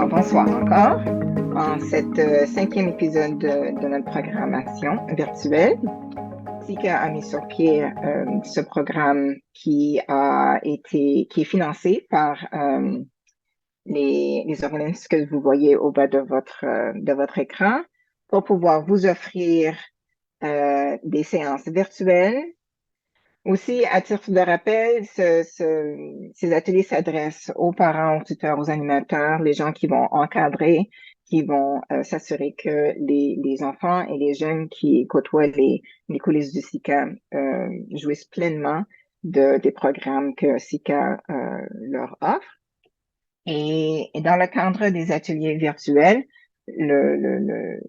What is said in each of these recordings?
Bonsoir encore. En cet cinquième épisode de notre programmation virtuelle, Tika a mis sur pied ce programme qui est financé par les organismes que vous voyez au bas de votre écran pour pouvoir vous offrir des séances virtuelles. Aussi, à titre de rappel, ces ateliers s'adressent aux parents, aux tuteurs, aux animateurs, les gens qui vont encadrer, qui vont s'assurer que les enfants et les jeunes qui côtoient les coulisses du SICA jouissent pleinement des programmes que SICA leur offre. Et dans le cadre des ateliers virtuels, le, le, le-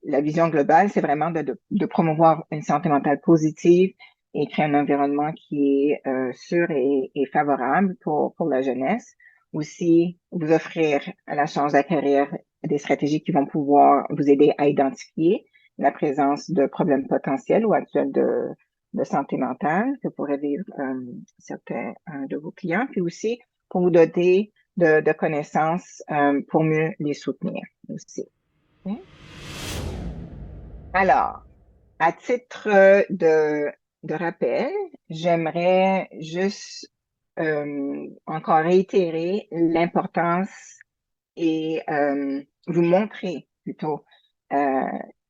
la vision globale, c'est vraiment de promouvoir une santé mentale positive et créer un environnement qui est sûr et favorable pour la jeunesse. Aussi, vous offrir la chance d'acquérir des stratégies qui vont pouvoir vous aider à identifier la présence de problèmes potentiels ou actuels de santé mentale que pourraient vivre certains de vos clients, puis aussi pour vous doter de connaissances pour mieux les soutenir aussi. Ok? Alors, à titre de rappel, j'aimerais juste encore réitérer l'importance et vous montrer plutôt euh,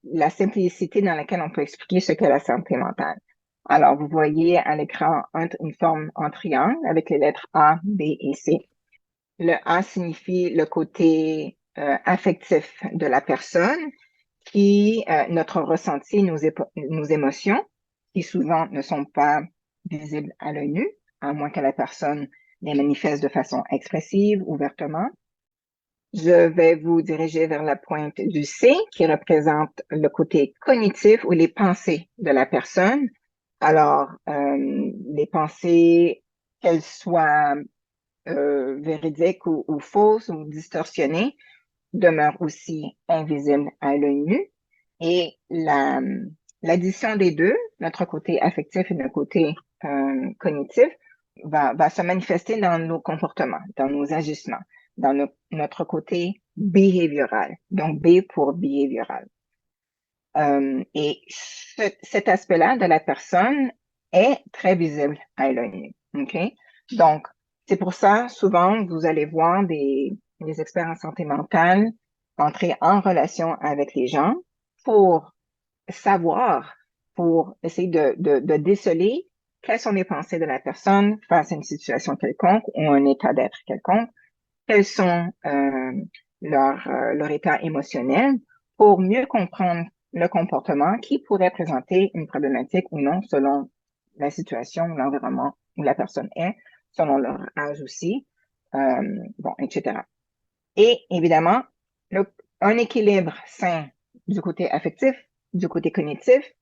la simplicité dans laquelle on peut expliquer ce qu'est la santé mentale. Alors, vous voyez à l'écran une forme en triangle avec les lettres A, B et C. Le A signifie le côté affectif de la personne, qui notre ressenti, nos émotions, qui souvent ne sont pas visibles à l'œil nu, à moins que la personne les manifeste de façon expressive, ouvertement. Je vais vous diriger vers la pointe du C, qui représente le côté cognitif ou les pensées de la personne. Alors, les pensées, qu'elles soient véridiques ou fausses ou distorsionnées, demeurent aussi invisibles à l'œil nu. Et l'addition des deux, notre côté affectif et notre côté cognitif, va se manifester dans nos comportements, dans nos agissements, dans notre côté behavioral. Donc, B pour behavioral. Et cet aspect-là de la personne est très visible à l'œil nu. OK? Donc, c'est pour ça, souvent, vous allez voir des experts en santé mentale entrer en relation avec les gens pour savoir, pour essayer de déceler quelles sont les pensées de la personne face à une situation quelconque ou un état d'être quelconque, quels sont leur état émotionnel pour mieux comprendre le comportement qui pourrait présenter une problématique ou non selon la situation, l'environnement où la personne est, selon leur âge aussi, bon, etc. Et évidemment, un équilibre sain du côté affectif, du côté cognitif,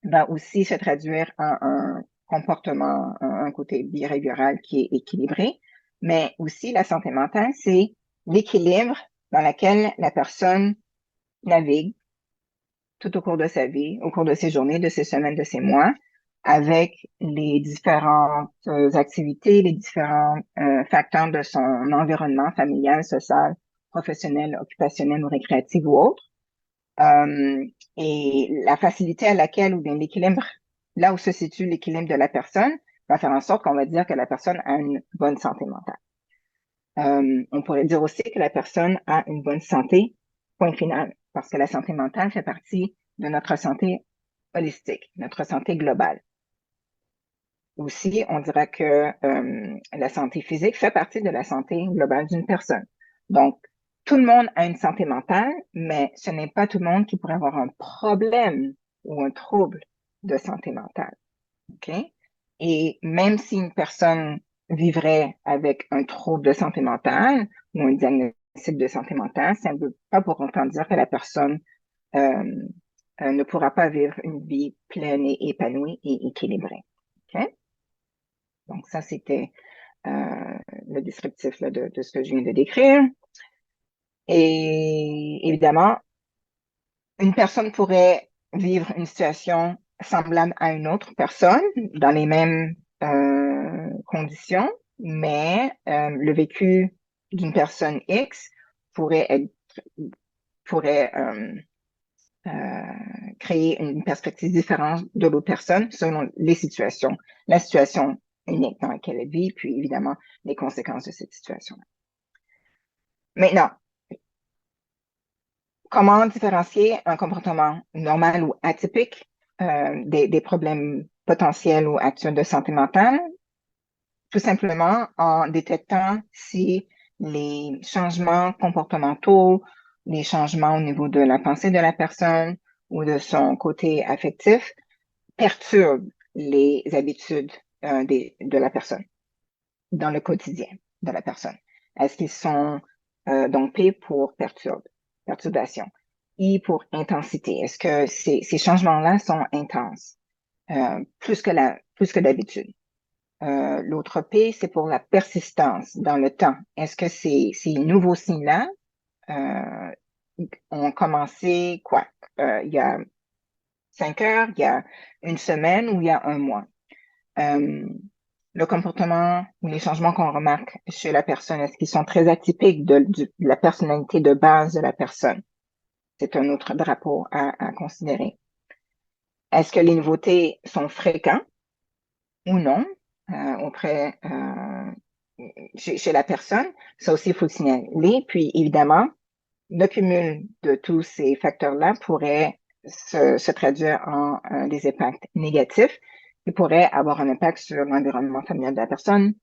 va aussi se traduire en un comportement, un côté behavioral qui est équilibré, mais aussi la santé mentale, c'est l'équilibre dans lequel la personne navigue tout au cours de sa vie, au cours de ses journées, de ses semaines, de ses mois, avec les différentes activités, les différents facteurs de son environnement familial, social, professionnel, occupationnel ou récréatif ou autre. Euh, et la facilité à laquelle, ou bien l'équilibre, là où se situe l'équilibre de la personne, va faire en sorte qu'on va dire que la personne a une bonne santé mentale. On pourrait dire aussi que la personne a une bonne santé, point final, parce que la santé mentale fait partie de notre santé holistique, notre santé globale. Aussi, on dirait que la santé physique fait partie de la santé globale d'une personne. Donc, tout le monde a une santé mentale, mais ce n'est pas tout le monde qui pourrait avoir un problème ou un trouble de santé mentale. OK? Et même si une personne vivrait avec un trouble de santé mentale ou un diagnostic de santé mentale, ça ne veut pas pour autant dire que la personne euh, ne pourra pas vivre une vie pleine et épanouie et équilibrée. OK? Donc, ça, c'était le descriptif là, de ce que je viens de décrire. Et évidemment, une personne pourrait vivre une situation semblable à une autre personne dans les mêmes conditions, mais le vécu d'une personne X pourrait être, pourrait créer une perspective différente de l'autre personne selon les situations, la situation unique dans laquelle elle vit, puis évidemment les conséquences de cette situation. Maintenant, comment différencier un comportement normal ou atypique des problèmes potentiels ou actuels de santé mentale? Tout simplement en détectant si les changements comportementaux, les changements au niveau de la pensée de la personne ou de son côté affectif perturbent les habitudes de la personne dans le quotidien de la personne. Est-ce qu'ils sont donc P pour perturbation, I pour intensité? Est-ce que ces changements-là sont intenses plus que d'habitude? L'autre P, c'est pour la persistance dans le temps. Est-ce que ces nouveaux signes-là ont commencé quoi? Il y a 5 heures, il y a une semaine ou il y a un mois? Le comportement ou les changements qu'on remarque chez la personne, est-ce qu'ils sont très atypiques de la personnalité de base de la personne? C'est un autre drapeau à considérer. Est-ce que les nouveautés sont fréquentes ou non chez la personne? Ça aussi, il faut le signaler. Puis, évidemment, le cumul de tous ces facteurs-là pourrait se traduire en des impacts négatifs qui pourraient avoir un impact sur l'environnement familial de la personne,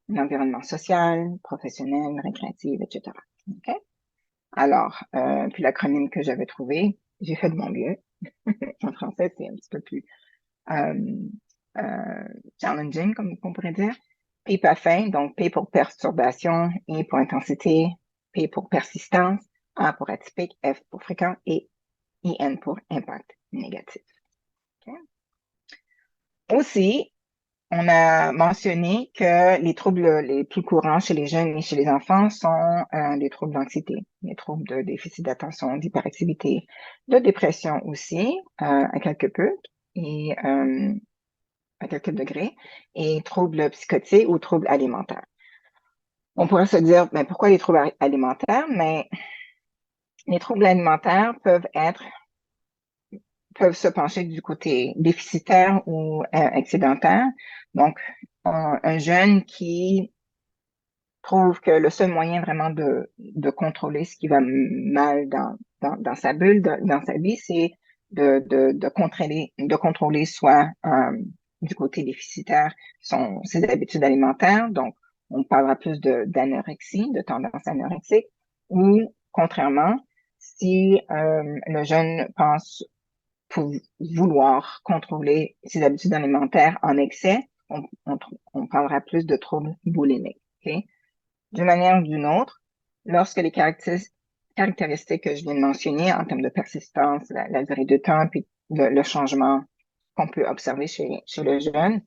l'environnement social, professionnel, récréatif, etc. OK? Alors, puis l'acronyme que j'avais trouvé, j'ai fait de mon mieux. En français, c'est un petit peu plus euh, challenging, comme on pourrait dire. P pour fin, donc P pour perturbation, I pour intensité, P pour persistance, A pour atypique, F pour fréquent et IN pour impact négatif. Okay? Aussi, on a mentionné que les troubles les plus courants chez les jeunes et chez les enfants sont les troubles d'anxiété, les troubles de déficit d'attention, d'hyperactivité, de dépression aussi, à quelque peu, et à quelques degrés, et troubles psychotiques ou troubles alimentaires. On pourrait se dire, mais pourquoi les troubles alimentaires? Mais les troubles alimentaires peuvent se pencher du côté déficitaire ou excédentaire. Donc, un jeune qui trouve que le seul moyen vraiment de contrôler ce qui va mal dans sa bulle, dans sa vie, c'est de contrôler soit du côté déficitaire ses habitudes alimentaires. Donc, on parlera plus d'anorexie, de tendance anorexique, ou contrairement, si le jeune pense pour vouloir contrôler ses habitudes alimentaires en excès, on parlera plus de troubles boulimiques. Okay? D'une manière ou d'une autre, lorsque les caractéristiques que je viens de mentionner en termes de persistance, la durée de temps, puis le changement qu'on peut observer chez le jeune,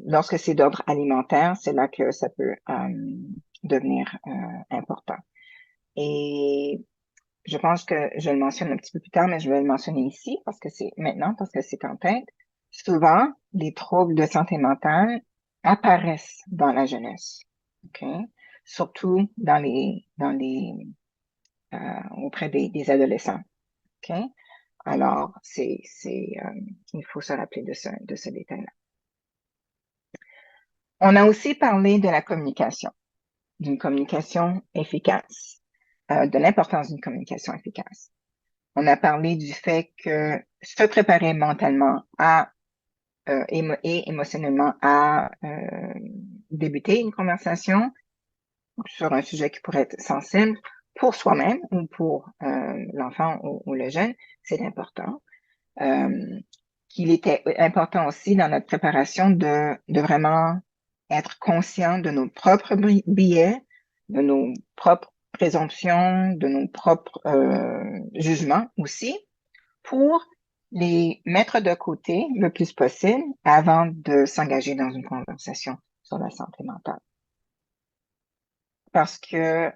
lorsque c'est d'ordre alimentaire, c'est là que ça peut devenir important. Et je pense que je le mentionne un petit peu plus tard, mais je vais le mentionner ici parce que c'est en tête. Souvent, les troubles de santé mentale apparaissent dans la jeunesse. OK? Surtout auprès des adolescents. OK? Alors, il faut se rappeler de ce détail-là. On a aussi parlé de la communication, d'une communication efficace, de l'importance d'une communication efficace. On a parlé du fait que se préparer mentalement et émotionnellement à débuter une conversation sur un sujet qui pourrait être sensible pour soi-même ou pour l'enfant ou le jeune, c'est important. Qu'il était important aussi dans notre préparation de vraiment être conscient de nos propres biais, de nos propres présomptions, de nos propres jugements aussi, pour les mettre de côté le plus possible avant de s'engager dans une conversation sur la santé mentale. Parce que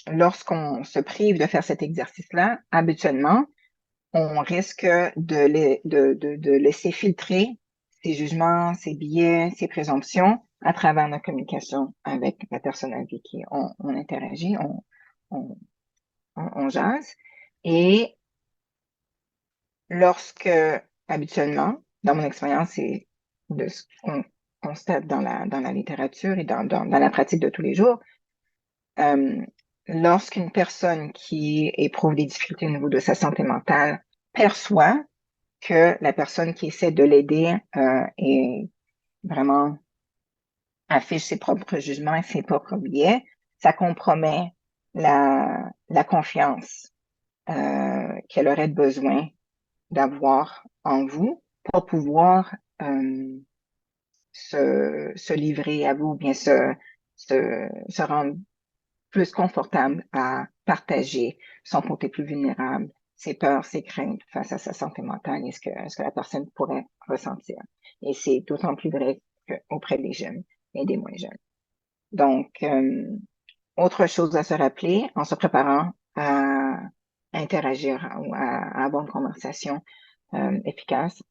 lorsqu'on se prive de faire cet exercice-là, habituellement, on risque de laisser filtrer ses jugements, ses biais, ses présomptions à travers notre communication avec la personne avec qui on interagit, on, on jase. Et lorsque, habituellement, dans mon expérience et de ce qu'on constate dans la littérature et dans la pratique de tous les jours, lorsqu'une personne qui éprouve des difficultés au niveau de sa santé mentale perçoit que la personne qui essaie de l'aider est vraiment affiche ses propres jugements et ses propres biais, ça compromet la confiance qu'elle aurait besoin d'avoir en vous pour pouvoir se livrer à vous, ou bien se rendre plus confortable à partager son côté plus vulnérable, ses peurs, ses craintes face à sa santé mentale et ce que la personne pourrait ressentir. Et c'est d'autant plus vrai auprès des jeunes et des moins jeunes. Donc, autre chose à se rappeler en se préparant à interagir ou à avoir une conversation efficace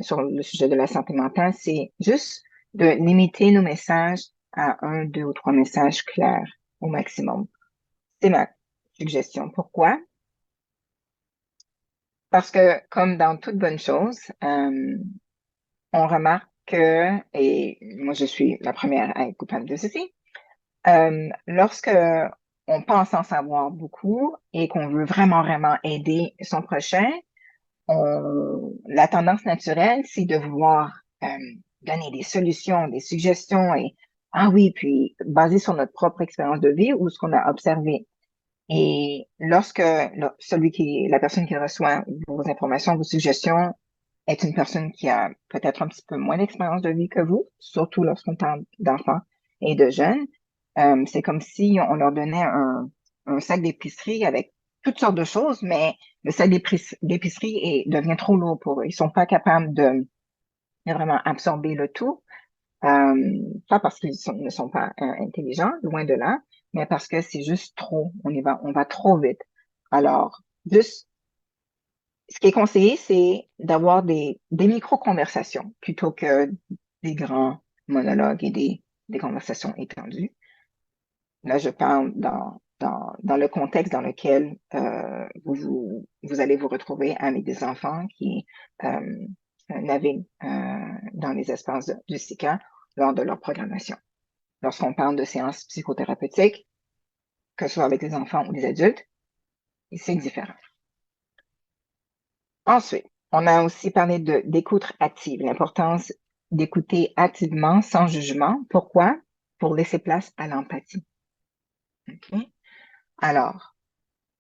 sur le sujet de la santé mentale, c'est juste de limiter nos messages à 1, 2 ou 3 messages clairs au maximum. C'est ma suggestion. Pourquoi? Parce que, comme dans toute bonne chose, on remarque que, et moi je suis la première à être coupable de ceci, lorsque on pense en savoir beaucoup et qu'on veut vraiment, vraiment aider son prochain, la tendance naturelle, c'est de vouloir donner des solutions, des suggestions et ah oui, puis basé sur notre propre expérience de vie ou ce qu'on a observé. Et lorsque la personne qui reçoit vos informations, vos suggestions, est une personne qui a peut-être un petit peu moins d'expérience de vie que vous, surtout lorsqu'on parle d'enfants et de jeunes, c'est comme si on leur donnait un sac d'épicerie avec toutes sortes de choses, mais le sac d'épicerie devient trop lourd pour eux. Ils sont pas capables de vraiment absorber le tout. Pas parce qu'ils ne sont pas intelligents, loin de là, mais parce que c'est juste trop. On va trop vite. Alors, juste, ce qui est conseillé, c'est d'avoir des micro-conversations plutôt que des grands monologues et des conversations étendues. Là, je parle dans le contexte dans lequel vous allez vous retrouver avec des enfants qui naviguent dans les espaces du SICA lors de leur programmation. Lorsqu'on parle de séances psychothérapeutiques, que ce soit avec les enfants ou les adultes, c'est différent. Ensuite, on a aussi parlé d'écoute active, l'importance d'écouter activement, sans jugement. Pourquoi? Pour laisser place à l'empathie. Okay? Alors,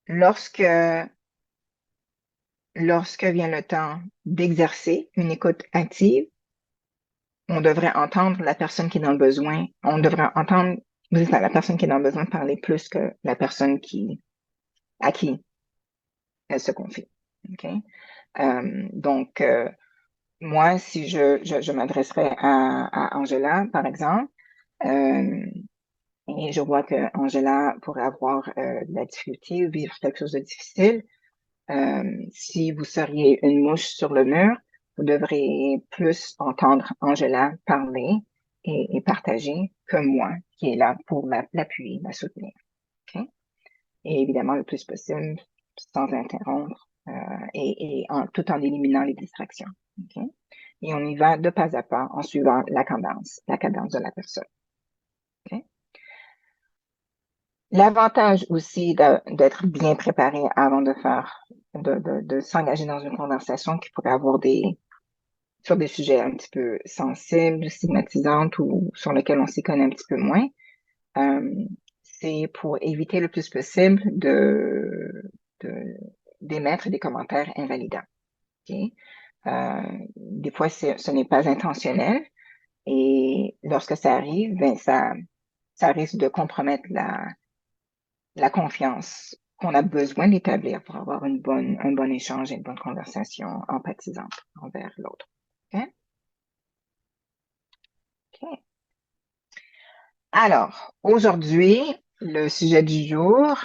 lorsque vient le temps d'exercer une écoute active, on devrait entendre la personne qui est dans le besoin. On devrait entendre la personne qui est dans le besoin parler plus que la personne à qui elle se confie. Okay? Donc, moi, si je m'adresserais à Angela, par exemple, et je vois que Angela pourrait avoir de la difficulté ou vivre quelque chose de difficile, si vous seriez une mouche sur le mur, vous devriez plus entendre Angela parler et partager que moi, qui est là pour l'appuyer, la soutenir. Okay? Et évidemment, le plus possible, sans interrompre tout en éliminant les distractions. Okay? Et on y va de pas à pas en suivant la cadence de la personne. Okay? L'avantage aussi d'être bien préparé avant de s'engager dans une conversation qui pourrait avoir sur des sujets un petit peu sensibles, stigmatisantes ou sur lesquels on s'y connaît un petit peu moins, c'est pour éviter le plus possible d'émettre des commentaires invalidants. Okay? Des fois, ce n'est pas intentionnel et lorsque ça arrive, ben ça risque de compromettre la confiance qu'on a besoin d'établir pour avoir un bon échange et une bonne conversation empathisante envers l'autre. Okay? Okay. Alors, aujourd'hui, le sujet du jour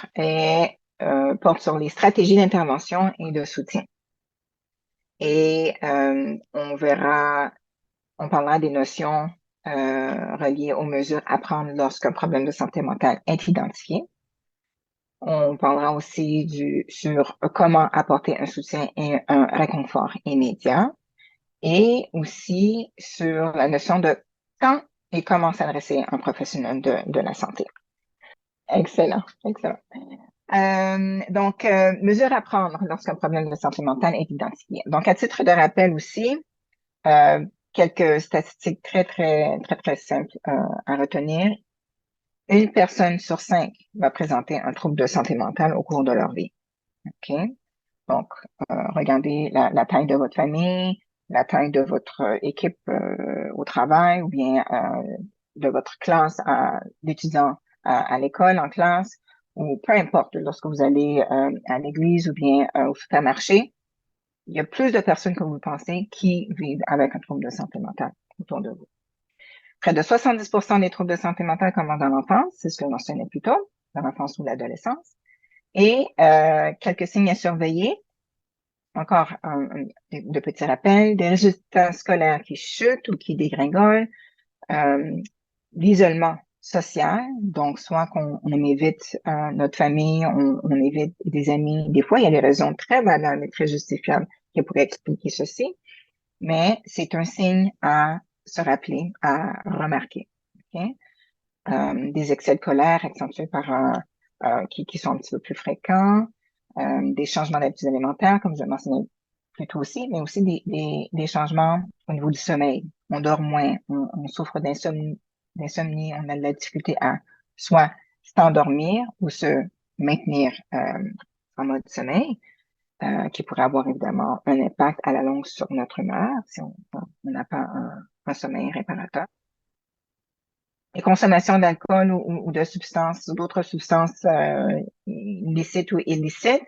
porte sur les stratégies d'intervention et de soutien. Et on parlera des notions reliées aux mesures à prendre lorsqu'un problème de santé mentale est identifié. On parlera aussi sur comment apporter un soutien et un réconfort immédiat et aussi sur la notion de quand et comment s'adresser à un professionnel de la santé. Excellent, excellent. Donc, mesures à prendre lorsqu'un problème de santé mentale est identifié. Donc, à titre de rappel aussi, quelques statistiques très simples à retenir. Une personne sur 5 va présenter un trouble de santé mentale au cours de leur vie. OK? Donc, regardez la taille de votre famille, la taille de votre équipe au travail ou bien de votre classe d'étudiants à l'école, en classe, ou peu importe, lorsque vous allez à l'église ou bien au supermarché, il y a plus de personnes que vous pensez qui vivent avec un trouble de santé mentale autour de vous. Près de 70% des troubles de santé mentale commencent dans l'enfance, c'est ce que je mentionnais plus tôt, dans l'enfance ou l'adolescence. Et quelques signes à surveiller. Encore de petits rappels, des résultats scolaires qui chutent ou qui dégringolent, l'isolement social, donc soit qu'on évite notre famille, on évite des amis. Des fois, il y a des raisons très valables et très justifiables qui pourraient expliquer ceci, mais c'est un signe à se rappeler, à remarquer. Okay? Des excès de colère accentués par qui sont un petit peu plus fréquents, des changements d'habitudes alimentaires, comme je le mentionnais plus tôt aussi, mais aussi des changements au niveau du sommeil. On dort moins, on souffre d'insomnie, on a de la difficulté à soit s'endormir ou se maintenir en mode sommeil, qui pourrait avoir évidemment un impact à la longue sur notre humeur si on n'a pas un sommeil réparateur. Les consommations d'alcool ou de substances, d'autres substances licites ou illicites,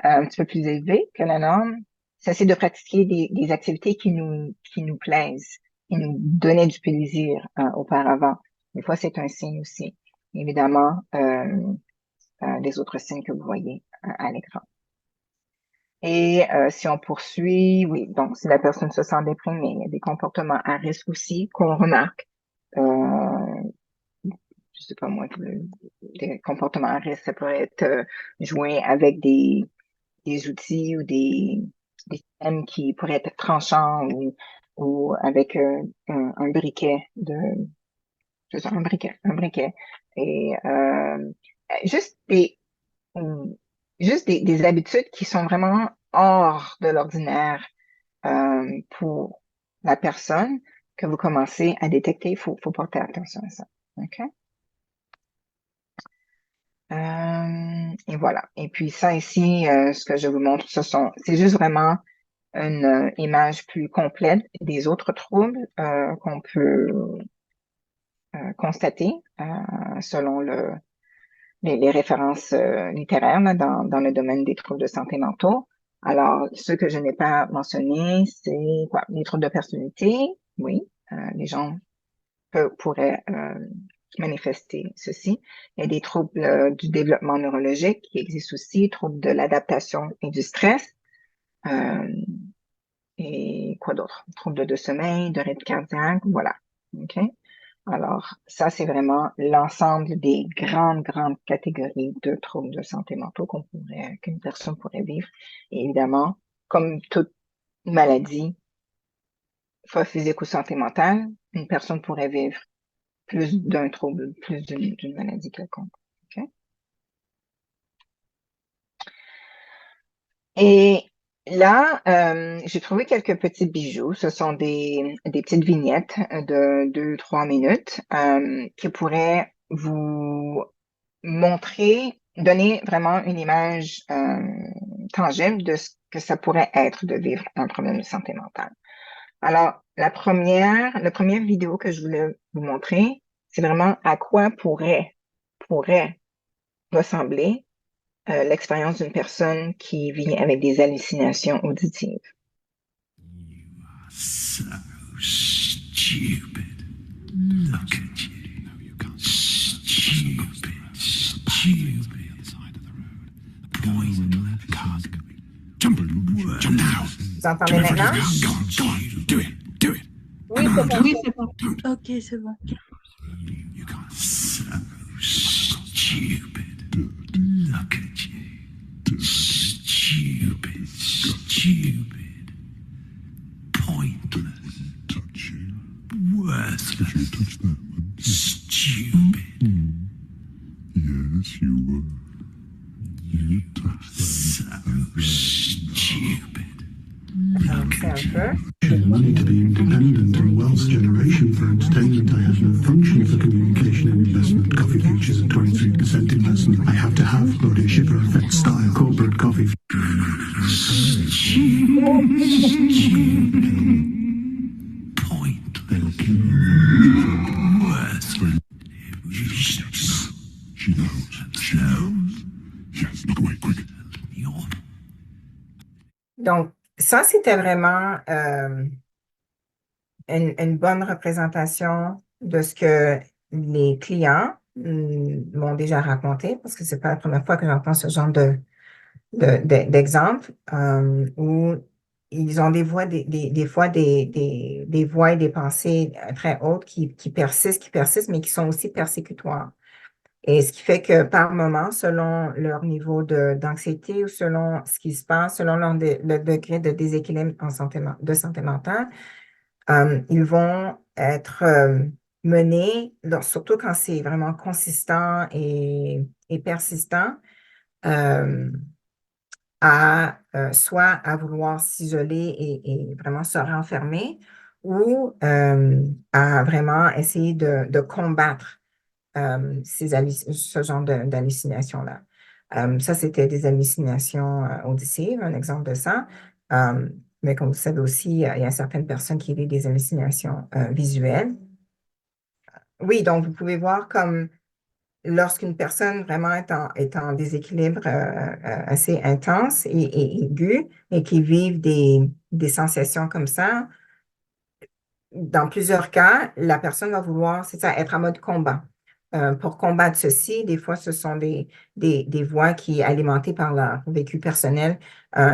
un petit peu plus élevées que la norme, c'est de pratiquer des activités qui nous plaisent, qui nous donnaient du plaisir auparavant. Des fois, c'est un signe aussi. Évidemment, les autres signes que vous voyez à l'écran. Et si on poursuit, oui, donc si la personne se sent déprimée, il y a des comportements à risque aussi qu'on remarque. Je sais pas moi, des comportements à risque, ça pourrait être jouer avec des outils ou des thèmes qui pourraient être tranchants ou avec un briquet un briquet. Et juste des, juste des habitudes qui sont vraiment hors de l'ordinaire pour la personne que vous commencez à détecter. Faut porter attention à ça. OK? Et voilà. Et puis ça ici, ce que je vous montre, c'est juste vraiment une image plus complète des autres troubles qu'on peut constater selon les références littéraires là, dans le domaine des troubles de santé mentaux. Alors, ce que je n'ai pas mentionné, c'est quoi? Les troubles de personnalité, oui, les gens pourraient manifester ceci. Il y a des troubles du développement neurologique qui existent aussi, troubles de l'adaptation et du stress. Et quoi d'autre? Troubles de sommeil, de rythme cardiaque, voilà. OK? Alors, ça, c'est vraiment l'ensemble des grandes catégories de troubles de santé mentaux qu'une personne pourrait vivre. Et évidemment, comme toute maladie, soit physique ou santé mentale, une personne pourrait vivre plus d'un trouble, plus d'une maladie quelconque. OK? Et là, j'ai trouvé quelques petits bijoux. Ce sont des petites vignettes de 2, 3 minutes qui pourraient vous montrer, donner vraiment une image tangible de ce que ça pourrait être de vivre un problème de santé mentale. Alors, la première vidéo que je voulais vous montrer, c'est vraiment à quoi pourrait ressembler l'expérience d'une personne qui vit avec des hallucinations auditives. You are so stupid. Look at you. No, you can't. Stupid. Poison cask. Jump now. Vous entendez maintenant? Go on. Do it. Oui, c'est Oui, parfait. c'est bon. Don't. Ok, c'est bon. You got so stupid. Look at you. Stupid, stupid. Pointless. Touch you. Worthless. Touch that one. Stupid. Yes, you were. You touched that. So stupid. C'est un peu. Money to be independent and wealth generation for entertainment. I have no function for communication and investment. Coffee futures at 23% investment. I have to have Lord Shipper effect style corporate coffee. Pointless. Worthless. She knows. She knows. Yes, look away, quick. Donc, ça, c'était vraiment une bonne représentation de ce que les clients m'ont déjà raconté, parce que c'est pas la première fois que j'entends ce genre d'exemple, où ils ont des voix, des fois des voix et des pensées très hautes qui persistent, mais qui sont aussi persécutoires. Et ce qui fait que par moment, selon leur niveau d'anxiété ou selon ce qui se passe, selon le degré de déséquilibre de santé mentale, ils vont être menés, surtout quand c'est vraiment consistant et persistant, soit à vouloir s'isoler et vraiment se renfermer ou à vraiment essayer de combattre ce genre d'hallucinations-là. Ça, c'était des hallucinations auditives, un exemple de ça. Mais comme vous savez aussi, il y a certaines personnes qui vivent des hallucinations visuelles. Oui, donc vous pouvez voir comme lorsqu'une personne vraiment est en déséquilibre assez intense et aigu et qui vivent des sensations comme ça, dans plusieurs cas, la personne va vouloir, c'est ça, être en mode combat. Pour combattre ceci, des fois, ce sont des voix qui, alimentées par leur vécu personnel,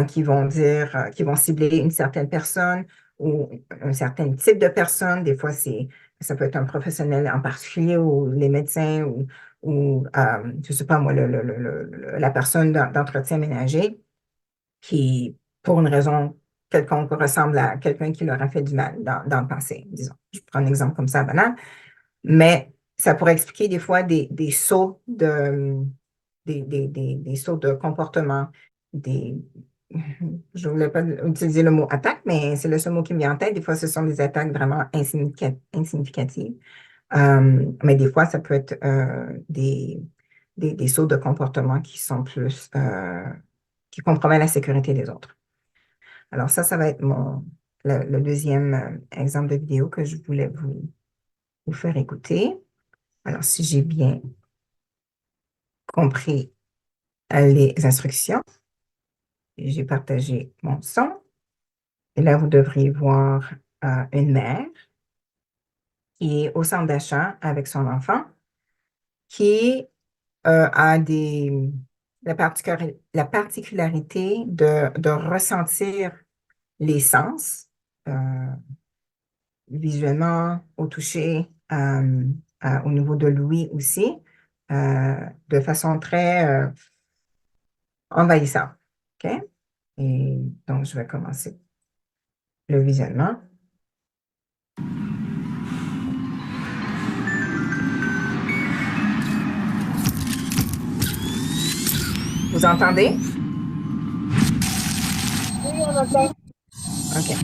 qui vont dire, qui vont cibler une certaine personne ou un certain type de personne. Des fois, ça peut être un professionnel en particulier ou les médecins ou je ne sais pas moi, la personne d'entretien ménager qui, pour une raison quelconque, ressemble à quelqu'un qui leur a fait du mal dans le passé, disons. Je prends un exemple comme ça, banal. Mais ça pourrait expliquer des fois des sauts des sauts de comportement, je ne voulais pas utiliser le mot attaque, mais c'est le seul mot qui me vient en tête. Des fois, ce sont des attaques vraiment insignificatives. Mais des fois, ça peut être des sauts de comportement qui sont plus, qui compromettent la sécurité des autres. Alors ça va être le deuxième exemple de vidéo que je voulais vous faire écouter. Alors, si j'ai bien compris les instructions, j'ai partagé mon son. Et là, vous devriez voir une mère qui est au centre d'achat avec son enfant qui a la particularité de ressentir les sens, visuellement, au toucher, au niveau de l'ouïe aussi, de façon très envahissante. OK? Et donc, je vais commencer le visionnement. Vous entendez? Oui, on entend. OK.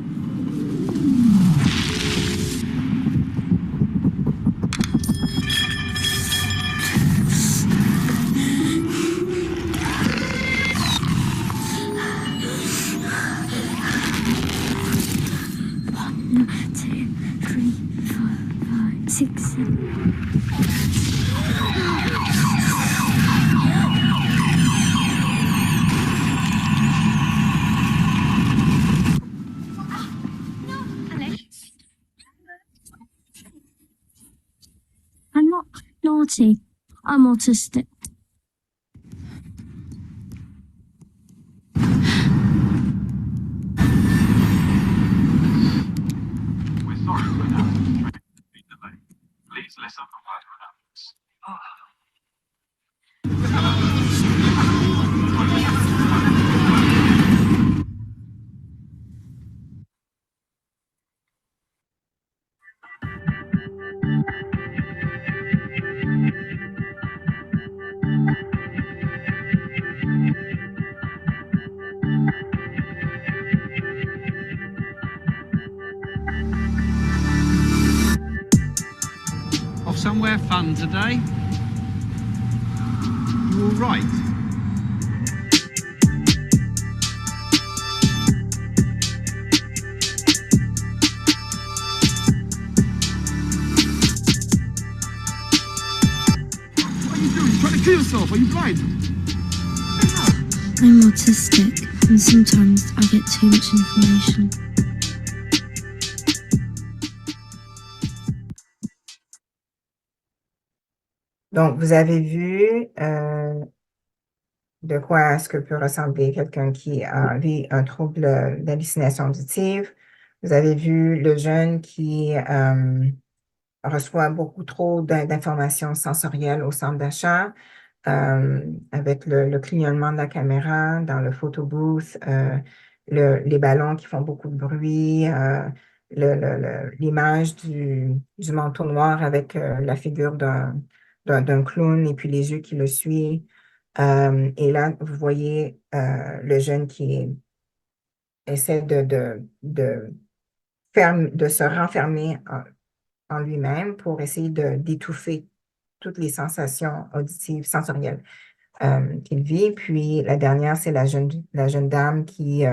I'm not naughty. I'm autistic. We're sorry, but Off somewhere fun today? You all right? What are you doing? You trying to kill yourself? Are you blind? I'm autistic, and sometimes I get too much information. Donc, vous avez vu de quoi est-ce que peut ressembler quelqu'un qui vit un trouble d'hallucination auditive. Vous avez vu le jeune qui reçoit beaucoup trop d'informations sensorielles au centre d'achat, avec le clignotement de la caméra dans le photo booth, les ballons qui font beaucoup de bruit, l'image du manteau noir avec la figure d'un clown et puis les yeux qui le suivent. Et là, vous voyez le jeune qui essaie de se renfermer en lui-même pour essayer d'étouffer toutes les sensations auditives, sensorielles qu'il vit. Puis la dernière, c'est la jeune dame qui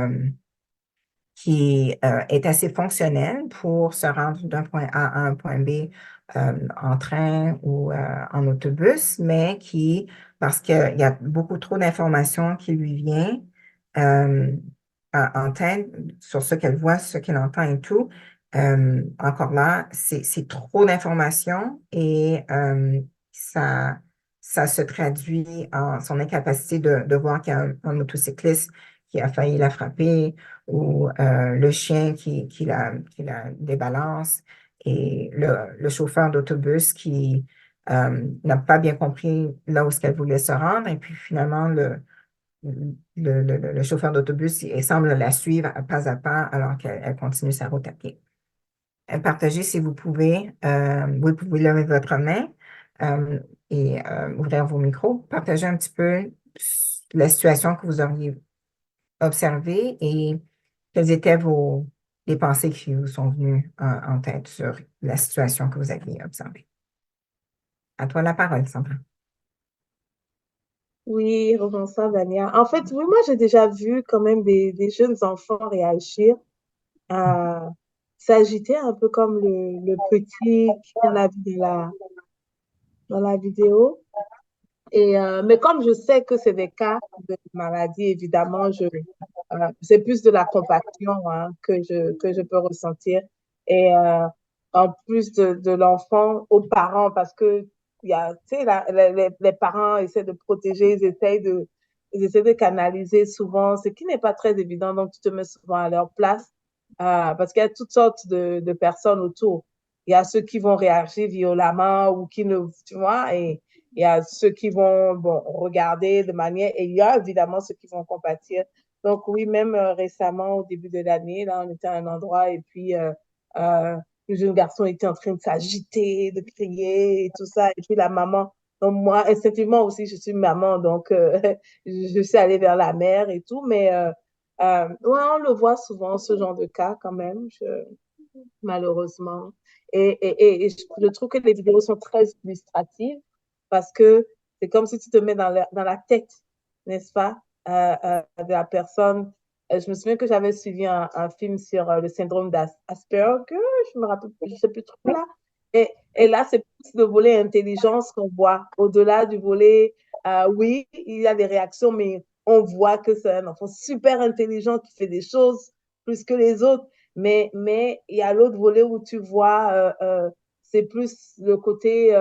est assez fonctionnelle pour se rendre d'un point A à un point B en train ou en autobus, mais qui, parce qu'il y a beaucoup trop d'informations qui lui viennent en tête sur ce qu'elle voit, ce qu'elle entend et tout, encore là, c'est trop d'informations et ça se traduit en son incapacité de voir qu'il y a un motocycliste qui a failli la frapper ou le chien qui la débalance et le chauffeur d'autobus qui n'a pas bien compris là où est-ce qu'elle voulait se rendre et puis finalement le chauffeur d'autobus il semble la suivre pas à pas alors qu'elle continue sa route à pied. Partagez si vous pouvez. Vous pouvez lever votre main et ouvrir vos micros. Partagez un petit peu la situation que vous auriez observée et quelles étaient les pensées qui vous sont venues en tête sur la situation que vous aviez observée. À toi la parole, Sandra. Oui, rebonsoir, Dania. En fait, oui, moi, j'ai déjà vu quand même des jeunes enfants réagir à s'agiter un peu comme le petit qu'on a vu dans la vidéo. Mais comme je sais que c'est des cas de maladie, évidemment, c'est plus de la compassion hein, que je peux ressentir. Et en plus de l'enfant aux parents, parce que il y a, tu sais, les parents essaient de protéger, ils essaient de canaliser souvent, ce qui n'est pas très évident, donc tu te mets souvent à leur place, parce qu'il y a toutes sortes de personnes autour. Il y a ceux qui vont réagir violemment ou qui ne, tu vois, et il y a ceux qui vont bon, regarder de manière, et il y a évidemment ceux qui vont compatir. Donc oui, même récemment, au début de l'année, là, on était à un endroit et puis le jeune garçon était en train de s'agiter, de crier et tout ça. Et puis la maman, donc moi, instinctivement aussi, je suis maman, donc je suis allée vers la mère et tout. Mais ouais, on le voit souvent, ce genre de cas quand même, malheureusement. Et je trouve que les vidéos sont très illustratives parce que c'est comme si tu te mets dans la tête, n'est-ce pas, de la personne. Je me souviens que j'avais suivi un film sur le syndrome d'Asperger, je me rappelle, je sais plus trop là. Et là, c'est plus le volet intelligence qu'on voit. Au-delà du volet, oui, il y a des réactions, mais on voit que c'est un enfant super intelligent qui fait des choses plus que les autres. Mais il y a l'autre volet où tu vois, c'est plus le côté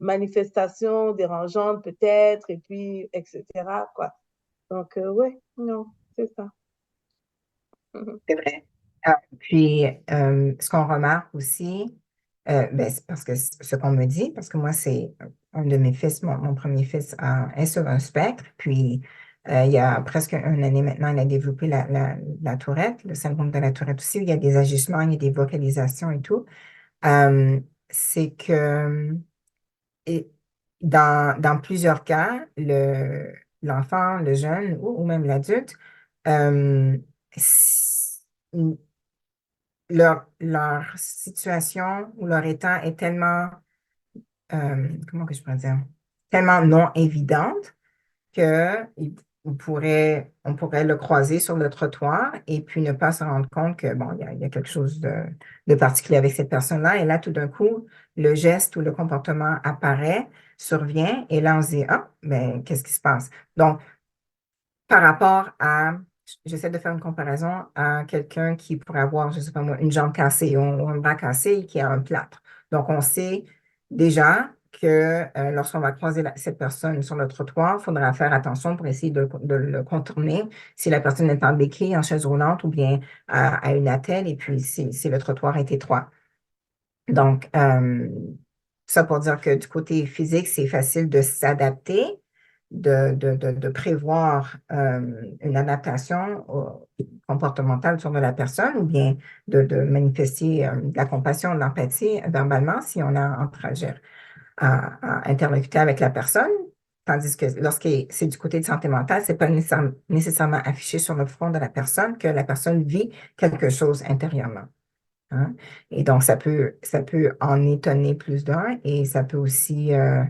manifestation dérangeante peut-être, et puis, etc., quoi. Donc, ouais, non, c'est ça. C'est vrai. Puis, ce qu'on remarque aussi, Ben, c'est parce que ce qu'on me dit, parce que moi, c'est un de mes fils, mon premier fils est sur un spectre, puis il y a presque une année maintenant, il a développé la tourette, le syndrome de la tourette aussi, il y a des ajustements, il y a des vocalisations et tout. Euh, c'est que et dans plusieurs cas, l'enfant, le jeune ou même l'adulte, euh, s- leur situation ou leur état est tellement, comment que je pourrais dire, tellement non évidente que on pourrait le croiser sur le trottoir et puis ne pas se rendre compte que, bon, il y a quelque chose de particulier avec cette personne-là. Et là, tout d'un coup, le geste ou le comportement apparaît, survient, et là, on se dit, ah, ben, qu'est-ce qui se passe? Donc, par rapport à, j'essaie de faire une comparaison à quelqu'un qui pourrait avoir, je ne sais pas moi, une jambe cassée ou un bras cassé et qui a un plâtre. Donc, on sait déjà que lorsqu'on va croiser cette personne sur le trottoir, il faudra faire attention pour essayer de le contourner si la personne est en béquille, en chaise roulante ou bien à une attelle et puis si le trottoir est étroit. Donc, ça pour dire que du côté physique, c'est facile de s'adapter, de prévoir une adaptation comportementale sur de la personne ou bien de manifester de la compassion, de l'empathie verbalement si on a un trajet à interlocuter avec la personne. Tandis que lorsque c'est du côté de santé mentale, c'est pas nécessairement affiché sur le front de la personne que la personne vit quelque chose intérieurement. Hein. Et donc, ça peut en étonner plus d'un et ça peut aussi euh,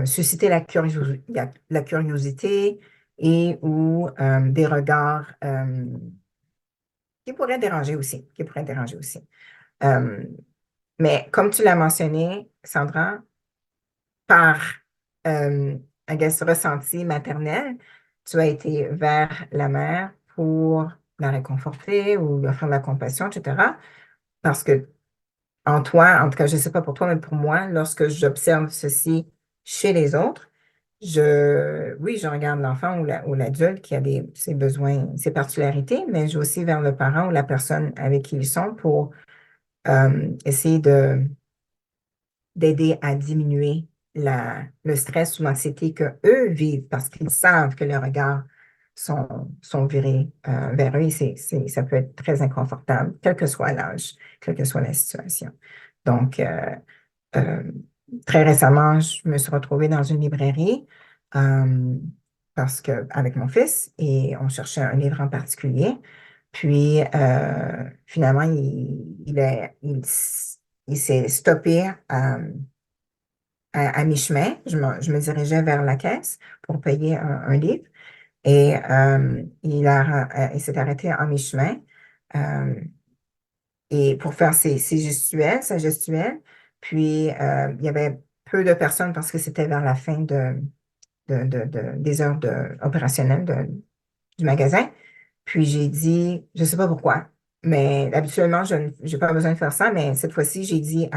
susciter la curiosité et ou des regards qui pourraient déranger aussi, qui pourraient déranger aussi. Euh, mais comme tu l'as mentionné, Sandra, par, I guess, ressenti maternel, tu as été vers la mère pour la réconforter ou lui offrir de la compassion, etc. Parce que en toi, en tout cas, je ne sais pas pour toi, mais pour moi, lorsque j'observe ceci chez les autres, oui, je regarde l'enfant ou l'adulte qui a ses besoins, ses particularités, mais je vais aussi vers le parent ou la personne avec qui ils sont pour essayer d'aider à diminuer le stress ou l'anxiété qu'eux vivent parce qu'ils savent que les regards sont virés vers eux et ça peut être très inconfortable, quel que soit l'âge, quelle que soit la situation. Donc, euh, très récemment, je me suis retrouvée dans une librairie euh, avec mon fils et on cherchait un livre en particulier. Puis, finalement, il s'est stoppé à mi-chemin. Je me dirigeais vers la caisse pour payer un livre et il s'est arrêté en mi-chemin et pour faire sa gestuelle. Puis, il y avait peu de personnes parce que c'était vers la fin des heures opérationnelles du magasin. Puis j'ai dit, je ne sais pas pourquoi, mais habituellement, je n'ai pas besoin de faire ça, mais cette fois-ci, j'ai dit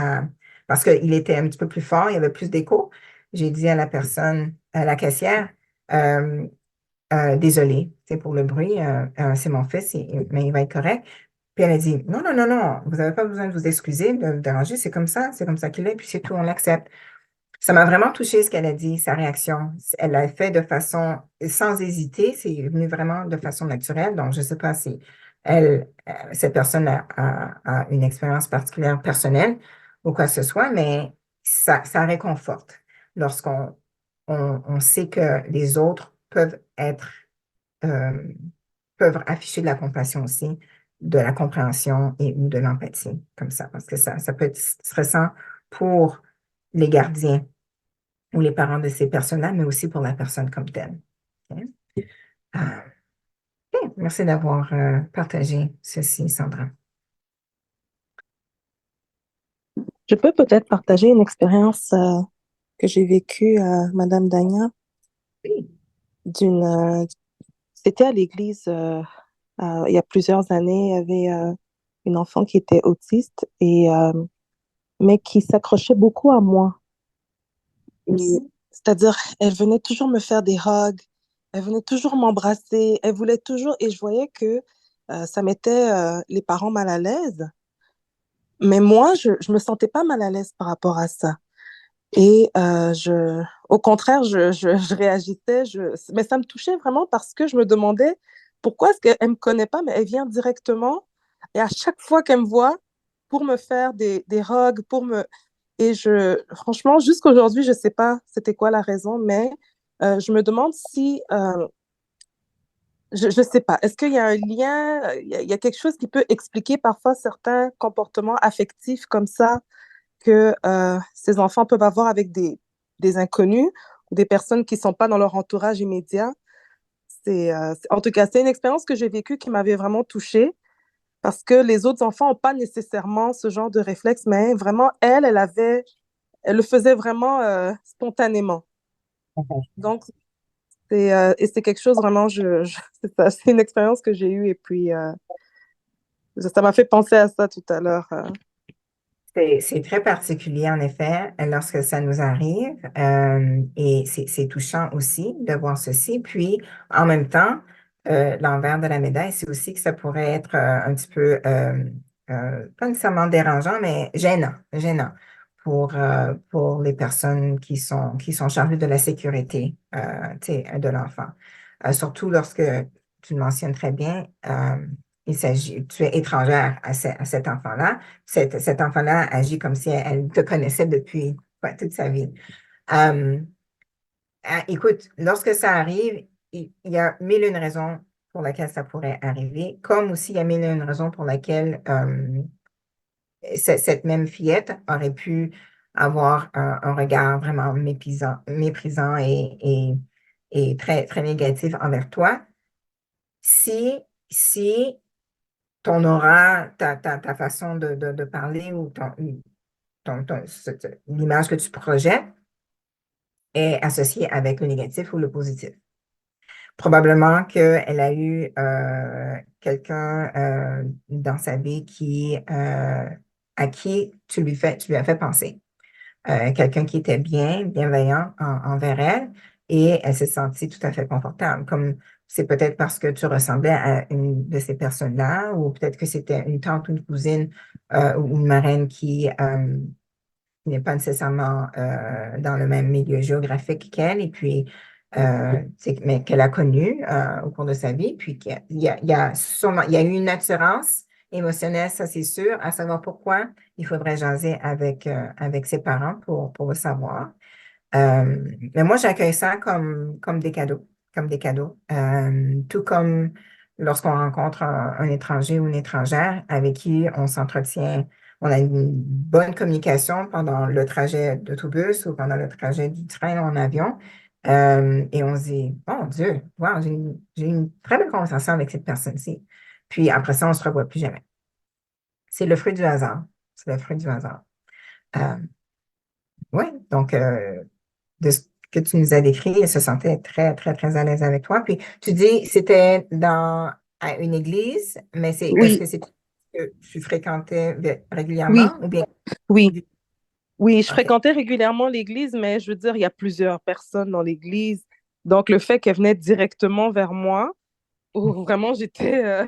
parce qu'il était un petit peu plus fort, il y avait plus d'écho, j'ai dit à la personne, à la caissière, euh, désolé, c'est pour le bruit, c'est mon fils, mais il va être correct. Puis elle a dit, non, non, non, non, vous n'avez pas besoin de vous excuser, de vous déranger, c'est comme ça qu'il est, puis c'est tout, on l'accepte. Ça m'a vraiment touché ce qu'elle a dit, sa réaction. Elle l'a fait de façon sans hésiter, c'est venu vraiment de façon naturelle. Donc, je ne sais pas si cette personne a une expérience particulière personnelle ou quoi que ce soit, mais ça réconforte lorsqu'on on sait que les autres euh, peuvent afficher de la compassion aussi, de la compréhension et ou de l'empathie, comme ça, parce que ça peut être stressant pour les gardiens ou les parents de ces personnes-là, mais aussi pour la personne comme telle. OK? Ah, OK. Merci d'avoir partagé ceci, Sandra. Je peux peut-être partager une expérience que j'ai vécue, Madame Dagna, Oui. d'une, c'était à l'église il y a plusieurs années. Il y avait une enfant qui était autiste mais qui s'accrochait beaucoup à moi. C'est-à-dire, elle venait toujours me faire des hugs, elle venait toujours m'embrasser, elle voulait toujours, et je voyais que ça mettait les parents mal à l'aise. mais moi, je me sentais pas mal à l'aise par rapport à ça. Et au contraire, je réagissais, mais ça me touchait vraiment parce que je me demandais pourquoi est-ce qu'elle me connaît pas, mais elle vient directement et à chaque fois qu'elle me voit pour me faire des rogues, et franchement, jusqu'aujourd'hui, je sais pas c'était quoi la raison, mais je me demande si, je sais pas, est-ce qu'il y a un lien, il y a quelque chose qui peut expliquer parfois certains comportements affectifs comme ça que ces enfants peuvent avoir avec des inconnus ou des personnes qui ne sont pas dans leur entourage immédiat. En tout cas, c'est une expérience que j'ai vécue qui m'avait vraiment touchée parce que les autres enfants n'ont pas nécessairement ce genre de réflexe, mais vraiment, elle le faisait vraiment spontanément. Donc, et c'est quelque chose vraiment, c'est une expérience que j'ai eue et puis ça m'a fait penser à ça tout à l'heure. C'est très particulier, en effet, lorsque ça nous arrive. Et c'est touchant aussi de voir ceci. Puis, en même temps, l'envers de la médaille, c'est aussi que ça pourrait être un petit peu, pas nécessairement dérangeant, mais gênant pour les personnes qui sont chargées de la sécurité tu sais, de l'enfant. Surtout lorsque tu le mentionnes très bien, tu es étrangère à cet enfant-là. Cet enfant-là agit comme si elle te connaissait depuis toute sa vie. Écoute, lorsque ça arrive, il y a mille et une raisons pour lesquelles ça pourrait arriver, comme aussi il y a mille et une raisons pour lesquelles cette même fillette aurait pu avoir un regard vraiment méprisant et très, très négatif envers toi. Si ton aura, ta façon de parler ou l'image que tu projettes est associée avec le négatif ou le positif. Probablement qu'elle a eu quelqu'un dans sa vie à qui tu lui as fait penser. Quelqu'un qui était bienveillant envers elle et elle s'est sentie tout à fait confortable. Comme c'est peut-être parce que tu ressemblais à une de ces personnes-là ou peut-être que c'était une tante ou une cousine ou une marraine qui n'est pas nécessairement dans le même milieu géographique qu'elle et puis mais qu'elle a connu au cours de sa vie. Puis il y a sûrement, il y a eu une attirance émotionnelle, ça c'est sûr, à savoir pourquoi il faudrait jaser avec ses parents pour le savoir. Mais moi, j'accueille ça comme des cadeaux, comme des cadeaux. Tout comme lorsqu'on rencontre un étranger ou une étrangère avec qui on s'entretient, on a une bonne communication pendant le trajet d'autobus ou pendant le trajet du train ou en avion. Et on se dit, oh Dieu, wow, j'ai une très belle conversation avec cette personne-ci. Puis après ça, on ne se revoit plus jamais. C'est le fruit du hasard. C'est le fruit du hasard. Oui, donc de ce que tu nous as décrit, elle se sentait très, très, très à l'aise avec toi. Puis tu dis, c'était à une église, mais est-ce Oui, que c'est que tu fréquentais oui, régulièrement ou bien? oui. Oui, je OK. fréquentais régulièrement l'église, mais je veux dire, il y a plusieurs personnes dans l'église. Donc, le fait qu'elle venait directement vers moi, vraiment, j'étais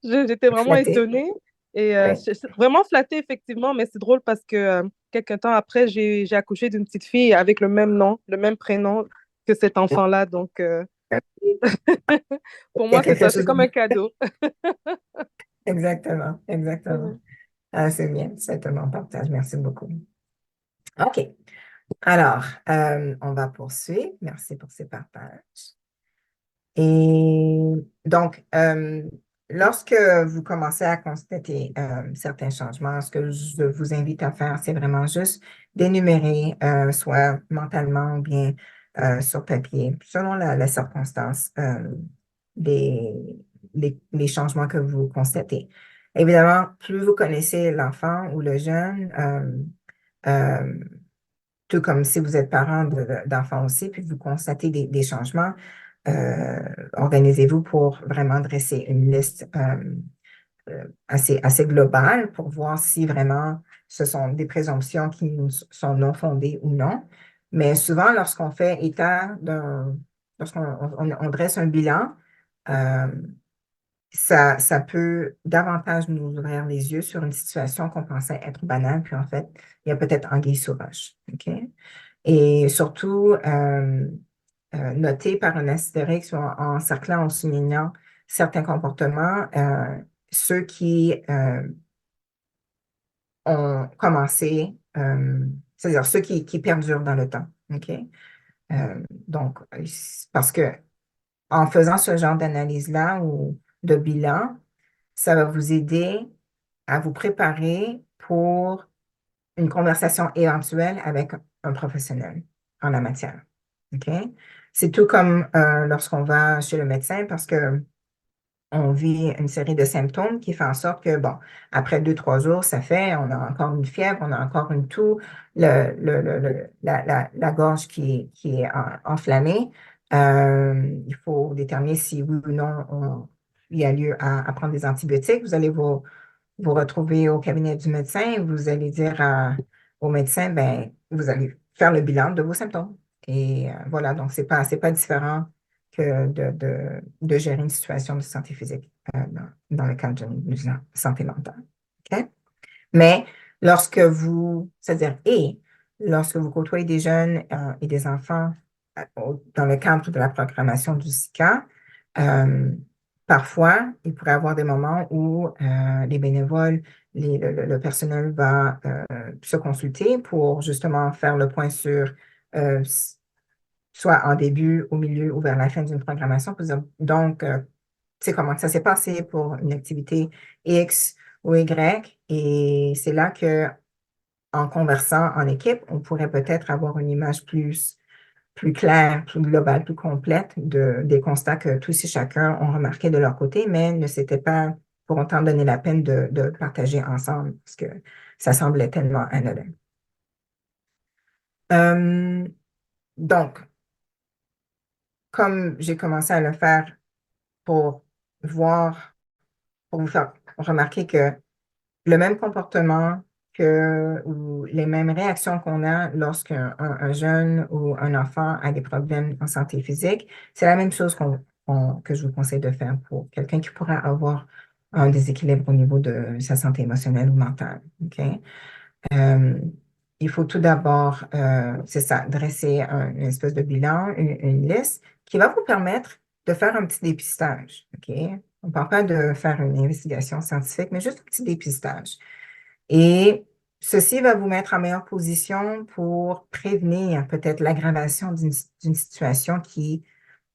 vraiment Flatté. étonnée et Oui. vraiment flattée, effectivement, mais c'est drôle parce que quelques temps après, j'ai accouché d'une petite fille avec le même nom, le même prénom que cet enfant-là. Donc, pour Il y a moi, c'est quelque ça, c'est chose comme de... un cadeau. Exactement, exactement. Ah, c'est bien, c'est un bon partage. Merci beaucoup. OK. Alors, on va poursuivre. Merci pour ces partages. Et donc, lorsque vous commencez à constater certains changements, ce que je vous invite à faire, c'est vraiment juste d'énumérer, soit mentalement ou bien sur papier, selon la circonstance, les, les changements que vous constatez. Évidemment, plus vous connaissez l'enfant ou le jeune, euh, tout comme si vous êtes parent d'enfants aussi, puis vous constatez des changements, organisez-vous pour vraiment dresser une liste assez globale pour voir si vraiment ce sont des présomptions qui sont non fondées ou non. Mais souvent, lorsqu'on fait état lorsqu'on on dresse un bilan, euh, ça peut davantage nous ouvrir les yeux sur une situation qu'on pensait être banale, puis en fait, il y a peut-être anguille sous roche. OK? Et surtout, noter par un astérix ou en cerclant, en soulignant certains comportements, ceux qui ont commencé, c'est-à-dire ceux qui perdurent dans le temps. OK? Donc, parce que en faisant ce genre d'analyse-là ou de bilan, ça va vous aider à vous préparer pour une conversation éventuelle avec un professionnel en la matière. OK? C'est tout comme lorsqu'on va chez le médecin parce que on vit une série de symptômes qui fait en sorte que, bon, après 2, 3 jours, ça fait, on a encore une fièvre, on a encore une toux, la gorge qui est enflammée. Il faut déterminer si oui ou non il y a lieu à prendre des antibiotiques. Vous allez vous retrouver au cabinet du médecin, vous allez dire au médecin, ben, vous allez faire le bilan de vos symptômes. Et voilà, donc c'est pas différent que de gérer une situation de santé physique dans le cadre d'une santé mentale. OK? Mais lorsque vous côtoyez des jeunes et des enfants dans le cadre de la programmation du SICA, parfois, il pourrait y avoir des moments où les bénévoles, le personnel va se consulter pour justement faire le point sur soit en début, au milieu ou vers la fin d'une programmation. Donc, tu sais comment ça s'est passé pour une activité X ou Y. Et c'est là que, en conversant en équipe, on pourrait peut-être avoir une image plus claire, plus globale, plus complète des constats que tous et chacun ont remarqués de leur côté, mais ne s'étaient pas pour autant donné la peine de partager ensemble parce que ça semblait tellement anodin. Donc, comme j'ai commencé à le faire pour vous faire remarquer que le même comportement ou les mêmes réactions qu'on a lorsqu'un un jeune ou un enfant a des problèmes en santé physique, c'est la même chose que je vous conseille de faire pour quelqu'un qui pourrait avoir un déséquilibre au niveau de sa santé émotionnelle ou mentale. OK? Euh, il faut tout d'abord, c'est ça, dresser une espèce de bilan, une liste qui va vous permettre de faire un petit dépistage. OK? On ne parle pas de faire une investigation scientifique, mais juste un petit dépistage. Et ceci va vous mettre en meilleure position pour prévenir peut-être l'aggravation d'une situation qui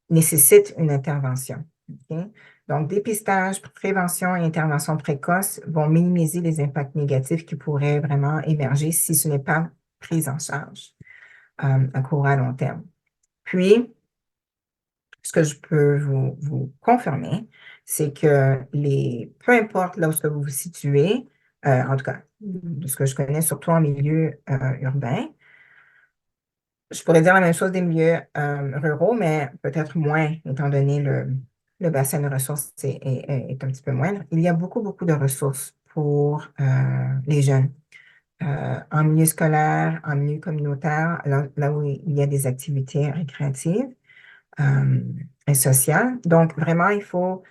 nécessite une intervention. OK? Donc, dépistage, prévention et intervention précoce vont minimiser les impacts négatifs qui pourraient vraiment émerger si ce n'est pas pris en charge à court et à long terme. Puis, ce que je peux vous confirmer, c'est que peu importe là où est-ce que vous vous situez, en tout cas, de ce que je connais, surtout en milieu urbain, je pourrais dire la même chose des milieux ruraux, mais peut-être moins, étant donné le bassin de ressources est un petit peu moindre. Il y a beaucoup, beaucoup de ressources pour les jeunes. En milieu scolaire, en milieu communautaire, là où il y a des activités récréatives et sociales. Donc, vraiment, il faut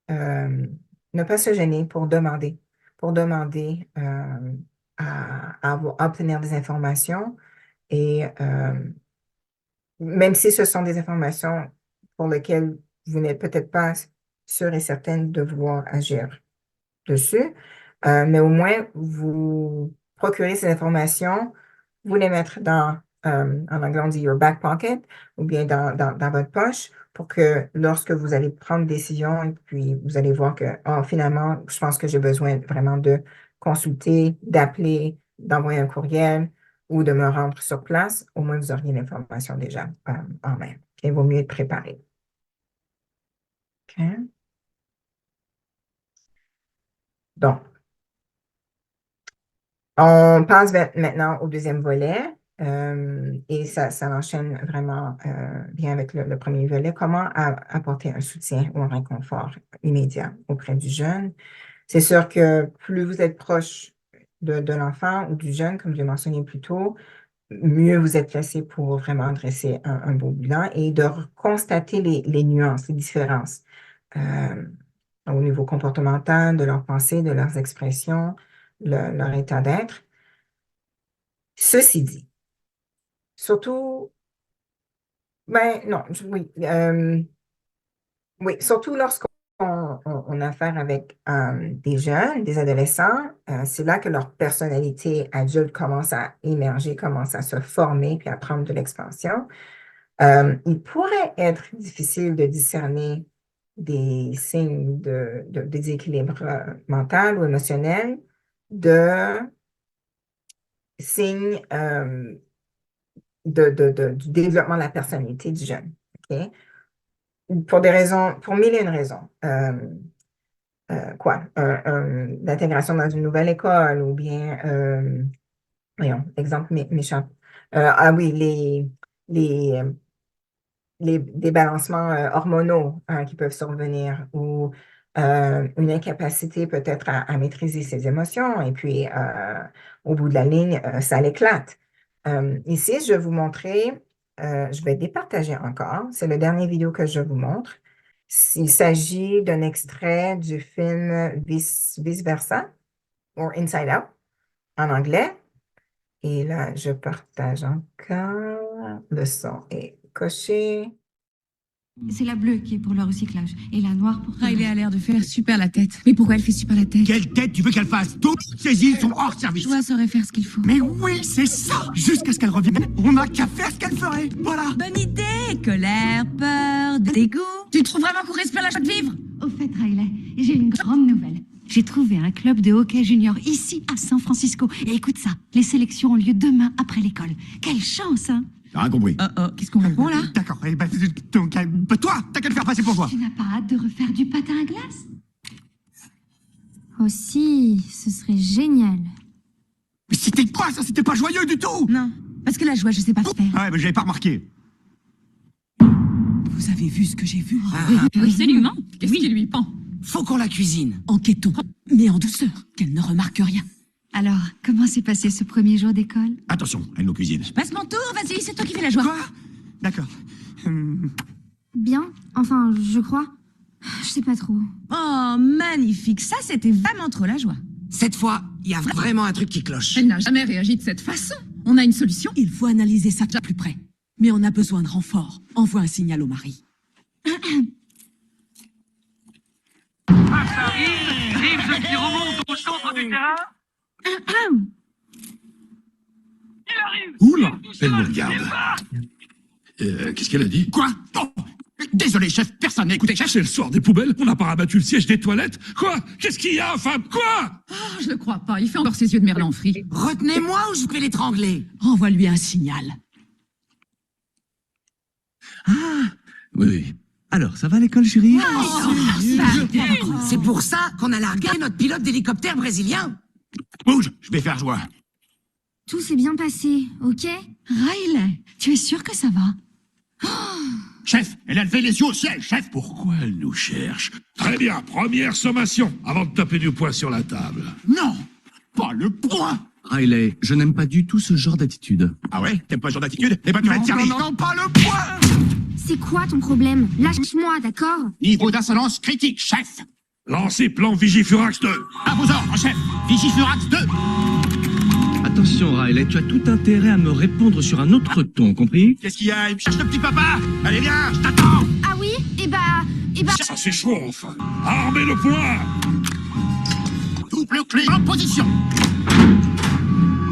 ne pas se gêner pour demander à obtenir des informations. Et même si ce sont des informations pour lesquelles vous n'êtes peut-être pas sûr et certaine de vouloir agir dessus, mais au moins vous procurez ces informations, vous les mettre en anglais on dit your back pocket, ou bien dans votre poche, pour que lorsque vous allez prendre une décision et puis vous allez voir que finalement, je pense que j'ai besoin vraiment de consulter, d'appeler, d'envoyer un courriel ou de me rendre sur place, au moins vous auriez l'information déjà en main. Il vaut mieux être préparé. OK? Donc, on passe maintenant au deuxième volet et ça enchaîne vraiment bien avec le premier volet. Comment apporter un soutien ou un réconfort immédiat auprès du jeune? C'est sûr que plus vous êtes proche de l'enfant ou du jeune, comme je l'ai mentionné plus tôt, mieux vous êtes placé pour vraiment dresser un beau bilan et de constater les nuances, les différences au niveau comportemental, de leurs pensées, de leurs expressions, leur état d'être. Ceci dit, surtout, ben non, oui, surtout lorsqu'on a affaire avec des jeunes, des adolescents, c'est là que leur personnalité adulte commence à émerger, commence à se former puis à prendre de l'expansion. Il pourrait être difficile de discerner des signes de déséquilibre mental ou émotionnel, de signes du développement de la personnalité du jeune. OK? Pour mille et une raisons. L'intégration dans une nouvelle école ou bien, voyons, exemple m'échappe. Oui, les débalancements hormonaux qui peuvent survenir ou une incapacité peut-être à maîtriser ses émotions et puis au bout de la ligne, ça l'éclate. Ici, je vais vous montrer, je vais départager encore, c'est le dernier vidéo que je vous montre. Il s'agit d'un extrait du film Vice Versa ou Inside Out en anglais. Et là, je partage encore. Le son est coché. C'est la bleue qui est pour le recyclage et la noire pour... Riley a l'air de faire super la tête. Mais pourquoi elle fait super la tête? Quelle tête tu veux qu'elle fasse? Toutes ces îles sont hors service. Joie saurait faire ce qu'il faut. Mais oui, c'est ça. Jusqu'à ce qu'elle revienne, on n'a qu'à faire ce qu'elle ferait. Voilà. Bonne idée. Colère, peur, dégoût. Tu trouves vraiment qu'on respire la joie de vivre? Au fait, Riley, j'ai une grande nouvelle. J'ai trouvé un club de hockey junior ici à San Francisco. Et écoute ça, les sélections ont lieu demain après l'école. Quelle chance, hein? T'as rien compris. Qu'est-ce qu'on répond là? D'accord. Eh ben, donc, toi, t'as qu'à te faire passer pour toi. Tu n'as pas hâte de refaire du patin à glace? Oh si, ce serait génial. Mais c'était quoi ça? C'était pas joyeux du tout. Non, parce que la joie, je sais pas faire. Ouais, mais j'avais pas remarqué. Vous avez vu ce que j'ai vu? Absolument. Qu'est-ce qui lui pend? Faut qu'on la cuisine. Enquêtons, mais en douceur, qu'elle ne remarque rien. Alors, comment s'est passé ce premier jour d'école? Attention, elle nous cuisine. Passe mon tour, vas-y, c'est toi qui fais la joie. Quoi? D'accord. Bien, enfin, je crois. Je sais pas trop. Oh, magnifique. Ça, c'était vraiment trop la joie. Cette fois, il y a vraiment un truc qui cloche. Elle n'a jamais réagi de cette façon. On a une solution. Il faut analyser ça de plus près. Mais on a besoin de renfort. Envoie un signal au mari. Reeves qui remonte au centre du terrain. Il arrive. Oula, elle me regarde. Qu'est-ce qu'elle a dit? Quoi? Oh, désolé, chef, personne n'a écouté, chef. C'est le soir des poubelles? On n'a pas rabattu le siège des toilettes? Quoi? Qu'est-ce qu'il y a, femme? Quoi? Oh, je le crois pas. Il fait encore ses yeux de merlan frit. Retenez-moi ou je vais l'étrangler. Envoie-lui un signal. Oui. Alors, ça va à l'école, chérie? C'est pour ça qu'on a largué notre pilote d'hélicoptère brésilien. Bouge, je vais faire joie. Tout s'est bien passé, ok? Riley, tu es sûr que ça va? Chef, elle a levé les yeux au ciel, chef. Pourquoi elle nous cherche? Très bien, première sommation, avant de taper du poing sur la table. Non, pas le poing. Riley, je n'aime pas du tout ce genre d'attitude. Ah ouais? T'aimes pas ce genre d'attitude? Eh ben tu vas être servi. Non, pas le poing. C'est quoi ton problème? Lâche-moi, d'accord? Niveau d'insolence critique, chef. Lancez plan Vigifurax 2. À vos ordres, chef. Vigifurax 2. Attention, Riley, tu as tout intérêt à me répondre sur un autre ton, compris? Qu'est-ce qu'il y a? Il me cherche le petit papa. Allez, viens, je t'attends. Ah oui? Ça s'échauffe. Armez le poing. Double clé en position.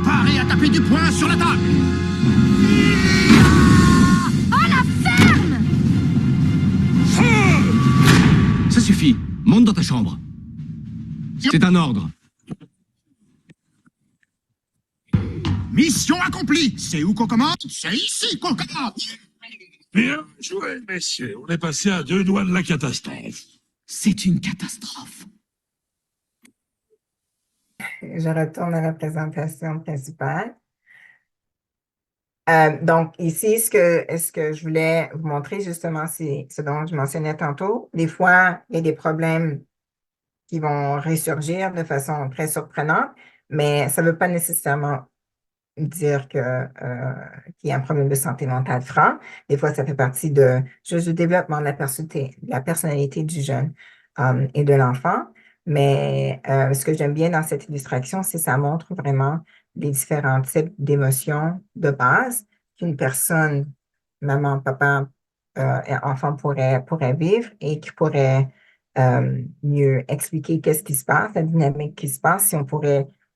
Parez à taper du poing sur la table. Oh la ferme! Feu! Ça suffit. Monte dans ta chambre. C'est un ordre. Mission accomplie. C'est où qu'on commence? C'est ici qu'on commence. Bien joué, messieurs. On est passé à 2 doigts de la catastrophe. C'est une catastrophe. Je retourne à la présentation principale. Donc, ici, ce que je voulais vous montrer, justement, c'est ce dont je mentionnais tantôt. Des fois, il y a des problèmes qui vont ressurgir de façon très surprenante, mais ça ne veut pas nécessairement dire qu'il y a un problème de santé mentale franc. Des fois, ça fait partie de juste du développement de la personnalité du jeune et de l'enfant. Mais ce que j'aime bien dans cette illustration, c'est que ça montre vraiment les différents types d'émotions de base qu'une personne, maman, papa, et enfant pourrait vivre et qui pourrait mieux expliquer qu'est-ce qui se passe, la dynamique qui se passe, si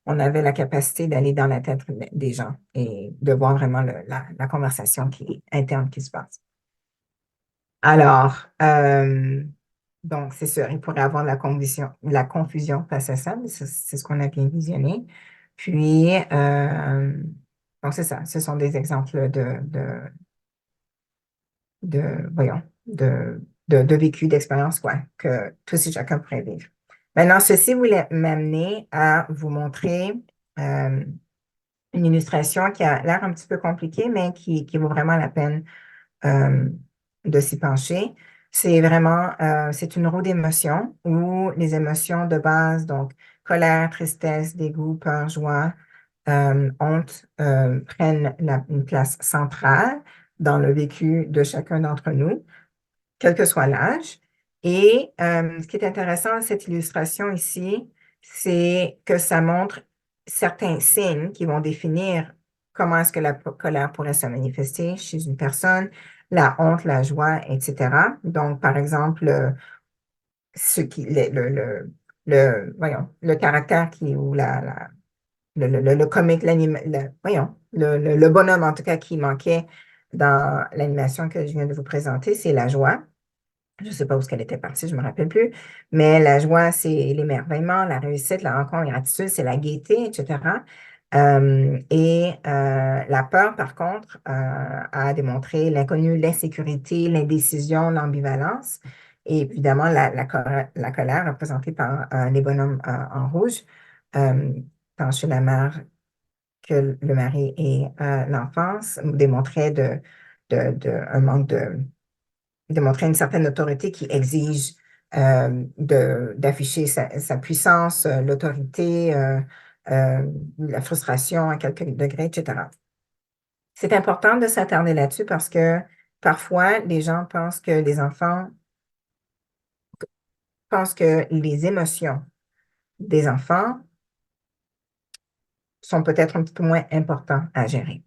on avait la capacité d'aller dans la tête des gens et de voir vraiment la conversation interne qui se passe. Alors, donc, c'est sûr, il pourrait avoir la confusion face à ça, mais c'est ce qu'on a bien visionné. Puis, donc, c'est ça, ce sont des exemples voyons, de vécu, d'expérience, quoi, que tous et chacun pourrait vivre. Maintenant, ceci voulait m'amener à vous montrer une illustration qui a l'air un petit peu compliquée, mais qui vaut vraiment la peine de s'y pencher. C'est vraiment, c'est une roue d'émotions où les émotions de base, donc colère, tristesse, dégoût, peur, joie, honte, prennent une place centrale dans le vécu de chacun d'entre nous, quel que soit l'âge. Et ce qui est intéressant dans cette illustration ici, c'est que ça montre certains signes qui vont définir comment est-ce que la colère pourrait se manifester chez une personne, la honte, la joie, etc. Donc, par exemple, voyons, le caractère ou le comique, voyons, le bonhomme en tout cas qui manquait dans l'animation que je viens de vous présenter, c'est la joie. Je ne sais pas où elle était partie, je ne me rappelle plus, mais la joie, c'est l'émerveillement, la réussite, la rencontre, la gratitude, c'est la gaieté, etc. La peur, par contre, a démontré l'inconnu, l'insécurité, l'indécision, l'ambivalence. Et évidemment, la colère représentée par les bonhommes en rouge, tant chez la mère que le mari et l'enfance, démontrait un manque démontrer une certaine autorité qui exige d'afficher sa puissance, l'autorité, la frustration à quelques degrés, etc. C'est important de s'attarder là-dessus parce que parfois, les gens pensent que les enfants pensent que les émotions des enfants sont peut-être un petit peu moins importantes à gérer.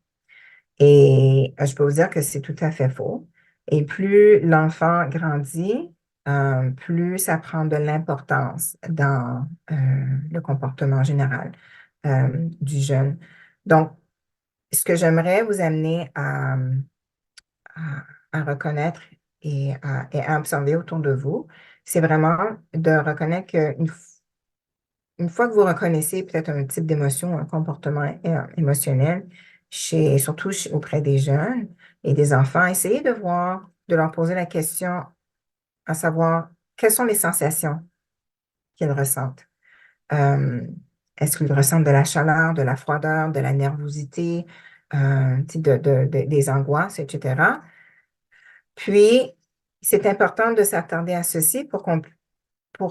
Et je peux vous dire que c'est tout à fait faux. Et plus l'enfant grandit, plus ça prend de l'importance dans le comportement général du jeune. Donc, ce que j'aimerais vous amener à reconnaître et à observer autour de vous, c'est vraiment de reconnaître qu'une fois que vous reconnaissez peut-être un type d'émotion, un comportement émotionnel, surtout auprès des jeunes et des enfants, essayez de leur poser la question à savoir quelles sont les sensations qu'ils ressentent. Est-ce qu'ils ressentent de la chaleur, de la froideur, de la nervosité, des angoisses, etc. Puis, c'est important de s'attarder à ceci pour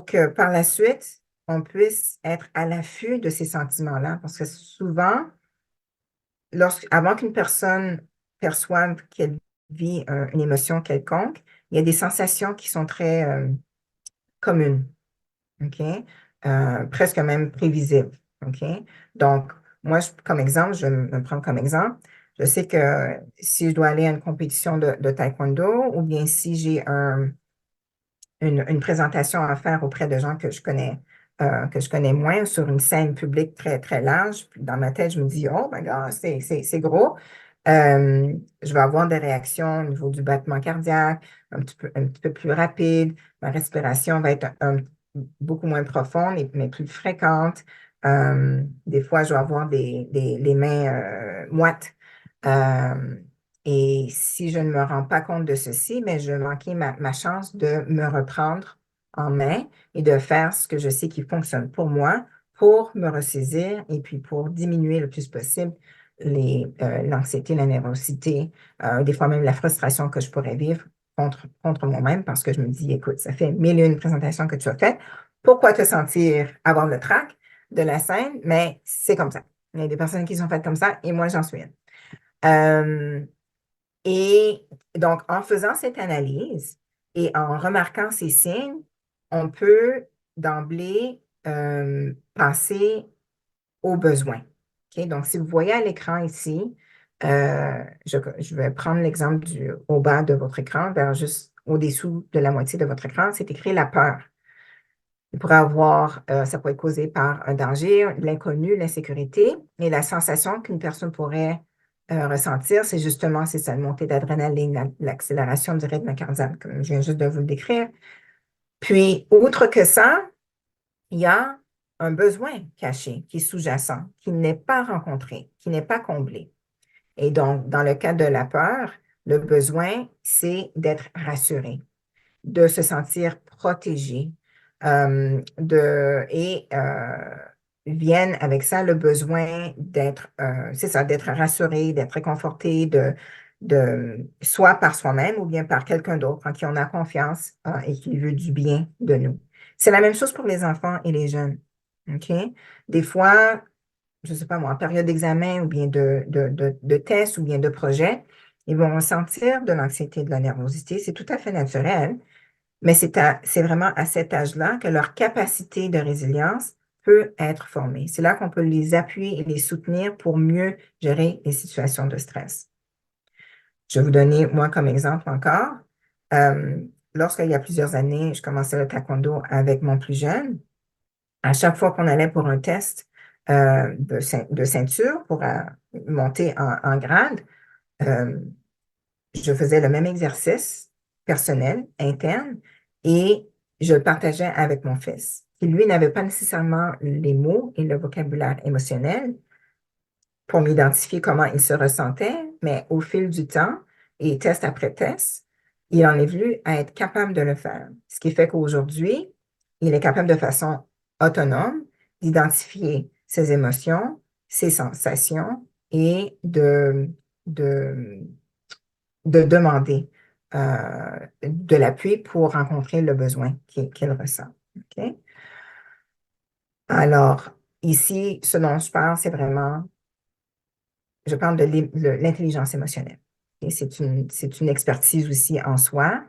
que par la suite, on puisse être à l'affût de ces sentiments-là. Parce que souvent, avant qu'une personne perçoive qu'elle vit une émotion quelconque, il y a des sensations qui sont très communes, OK? Presque même prévisibles, OK? Donc, moi, comme exemple, je vais me prendre comme exemple, je sais que si je dois aller à une compétition de taekwondo ou bien si j'ai une présentation à faire auprès de gens que je connais moins sur une scène publique très, très large. Puis dans ma tête, je me dis, oh my God, c'est gros. Je vais avoir des réactions au niveau du battement cardiaque, un petit peu plus rapide. Ma respiration va être beaucoup moins profonde, mais plus fréquente. Des fois, je vais avoir les mains moites. Et si je ne me rends pas compte de ceci, mais je vais manquer ma chance de me reprendre en main et de faire ce que je sais qui fonctionne pour moi, pour me ressaisir et puis pour diminuer le plus possible l'anxiété, la nervosité, des fois même la frustration que je pourrais vivre contre moi-même parce que je me dis, écoute, ça fait 1001 présentations que tu as faites. Pourquoi te sentir avoir le trac de la scène? Mais c'est comme ça. Il y a des personnes qui sont faites comme ça et moi, j'en suis une. Et donc, en faisant cette analyse et en remarquant ces signes, on peut d'emblée passer aux besoins. Okay? Donc, si vous voyez à l'écran ici, je vais prendre l'exemple au bas de votre écran, vers juste au-dessous de la moitié de votre écran, c'est écrit la peur. Il pourrait avoir, ça peut être causé par un danger, l'inconnu, l'insécurité, et la sensation qu'une personne pourrait ressentir, c'est justement, c'est ça, une montée d'adrénaline, l'accélération du rythme cardiaque, comme je viens juste de vous le décrire. Puis, outre que ça, il y a un besoin caché qui est sous-jacent, qui n'est pas rencontré, qui n'est pas comblé. Et donc, dans le cas de la peur, le besoin, c'est d'être rassuré, de se sentir protégé, viennent avec ça le besoin d'être, c'est ça, d'être rassuré, d'être réconforté, soit par soi-même ou bien par quelqu'un d'autre en qui on a confiance et qui veut du bien de nous. C'est la même chose pour les enfants et les jeunes. OK? Des fois, je ne sais pas moi, en période d'examen ou bien de test ou bien de projet, ils vont ressentir de l'anxiété, de la nervosité. C'est tout à fait naturel, mais c'est vraiment à cet âge-là que leur capacité de résilience peut être formée. C'est là qu'on peut les appuyer et les soutenir pour mieux gérer les situations de stress. Je vais vous donner, moi, comme exemple encore. Lorsqu'il y a plusieurs années, je commençais le taekwondo avec mon plus jeune. À chaque fois qu'on allait pour un test de ceinture pour monter en grade, je faisais le même exercice personnel, interne, et je le partageais avec mon fils, qui lui n'avait pas nécessairement les mots et le vocabulaire émotionnel pour m'identifier comment il se ressentait, mais au fil du temps, et test après test, il en est venu à être capable de le faire. Ce qui fait qu'aujourd'hui, il est capable de façon autonome d'identifier ses émotions, ses sensations et de demander de l'appui pour rencontrer le besoin qu'il ressent. OK? Alors, ici, ce dont je parle, c'est vraiment, je parle de l'intelligence émotionnelle. Et c'est une expertise aussi en soi,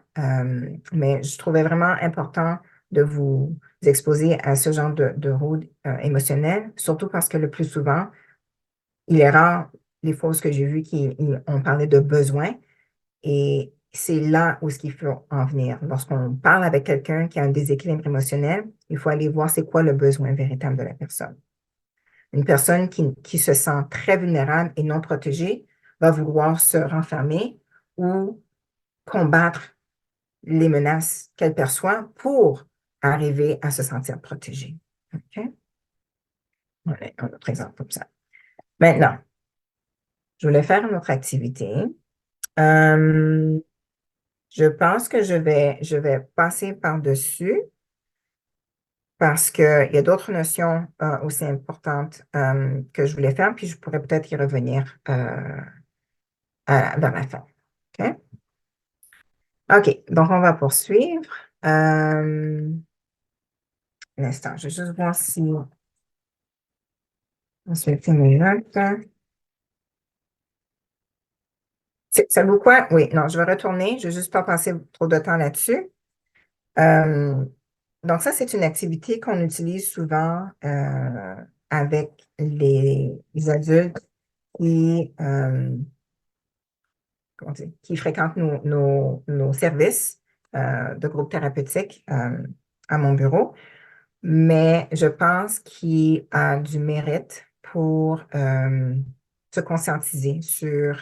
mais je trouvais vraiment important de vous exposer à ce genre de rôle émotionnel, surtout parce que le plus souvent, il est rare, les fois que j'ai vues on parlait de besoin, et c'est là où il faut en venir. Lorsqu'on parle avec quelqu'un qui a un déséquilibre émotionnel, il faut aller voir c'est quoi le besoin véritable de la personne. Une personne qui se sent très vulnérable et non protégée va vouloir se renfermer ou combattre les menaces qu'elle perçoit pour arriver à se sentir protégée. OK? Voilà un autre exemple comme ça. Maintenant, je voulais faire une autre activité. Je pense que je vais passer par-dessus parce qu'il y a d'autres notions aussi importantes que je voulais faire, puis je pourrais peut-être y revenir vers la fin. OK? OK, donc on va poursuivre. Un instant, je vais juste voir si on se fait mes notes. Ça vous quoi? Oui, non, je vais retourner. Je ne vais juste pas passer trop de temps là-dessus. Donc, ça, c'est une activité qu'on utilise souvent avec les adultes qui fréquentent nos services de groupe thérapeutique à mon bureau. Mais je pense qu'il a du mérite pour se conscientiser sur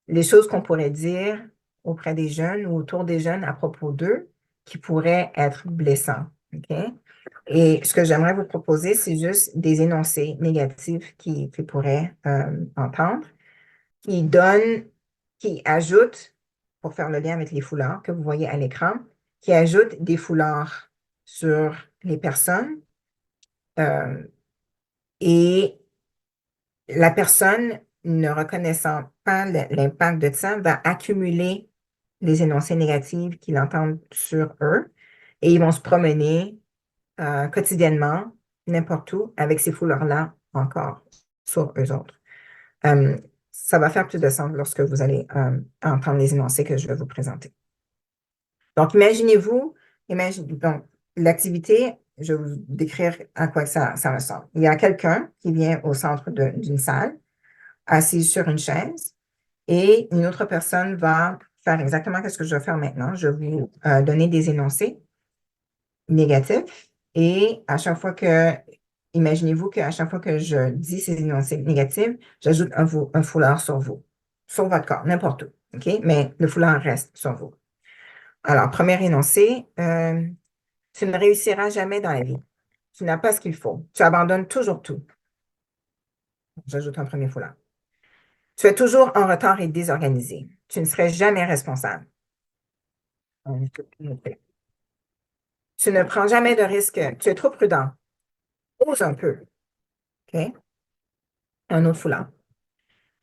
les choses qu'on pourrait dire auprès des jeunes ou autour des jeunes à propos d'eux qui pourraient être blessants. OK? Et ce que j'aimerais vous proposer, c'est juste des énoncés négatifs qu'ils pourraient entendre, qui ajoutent, pour faire le lien avec les foulards que vous voyez à l'écran, qui ajoutent des foulards sur les personnes et la personne ne reconnaissant pas l'impact de ça, va accumuler les énoncés négatifs qu'ils entendent sur eux et ils vont se promener quotidiennement, n'importe où, avec ces foulards-là encore sur eux autres. Ça va faire plus de sens lorsque vous allez entendre les énoncés que je vais vous présenter. Donc, donc, l'activité, je vais vous décrire à quoi ça ressemble. Il y a quelqu'un qui vient au centre d'une salle, assis sur une chaise, et une autre personne va faire exactement ce que je vais faire maintenant. Je vais vous donner des énoncés négatifs, et à chaque fois imaginez-vous qu'à chaque fois que je dis ces énoncés négatifs, j'ajoute un foulard sur vous, sur votre corps, n'importe où, OK? Mais le foulard reste sur vous. Alors, premier énoncé, tu ne réussiras jamais dans la vie. Tu n'as pas ce qu'il faut. Tu abandonnes toujours tout. J'ajoute un premier foulard. Tu es toujours en retard et désorganisé. Tu ne serais jamais responsable. Tu ne prends jamais de risques. Tu es trop prudent. Ose un peu. OK? Un autre foulard.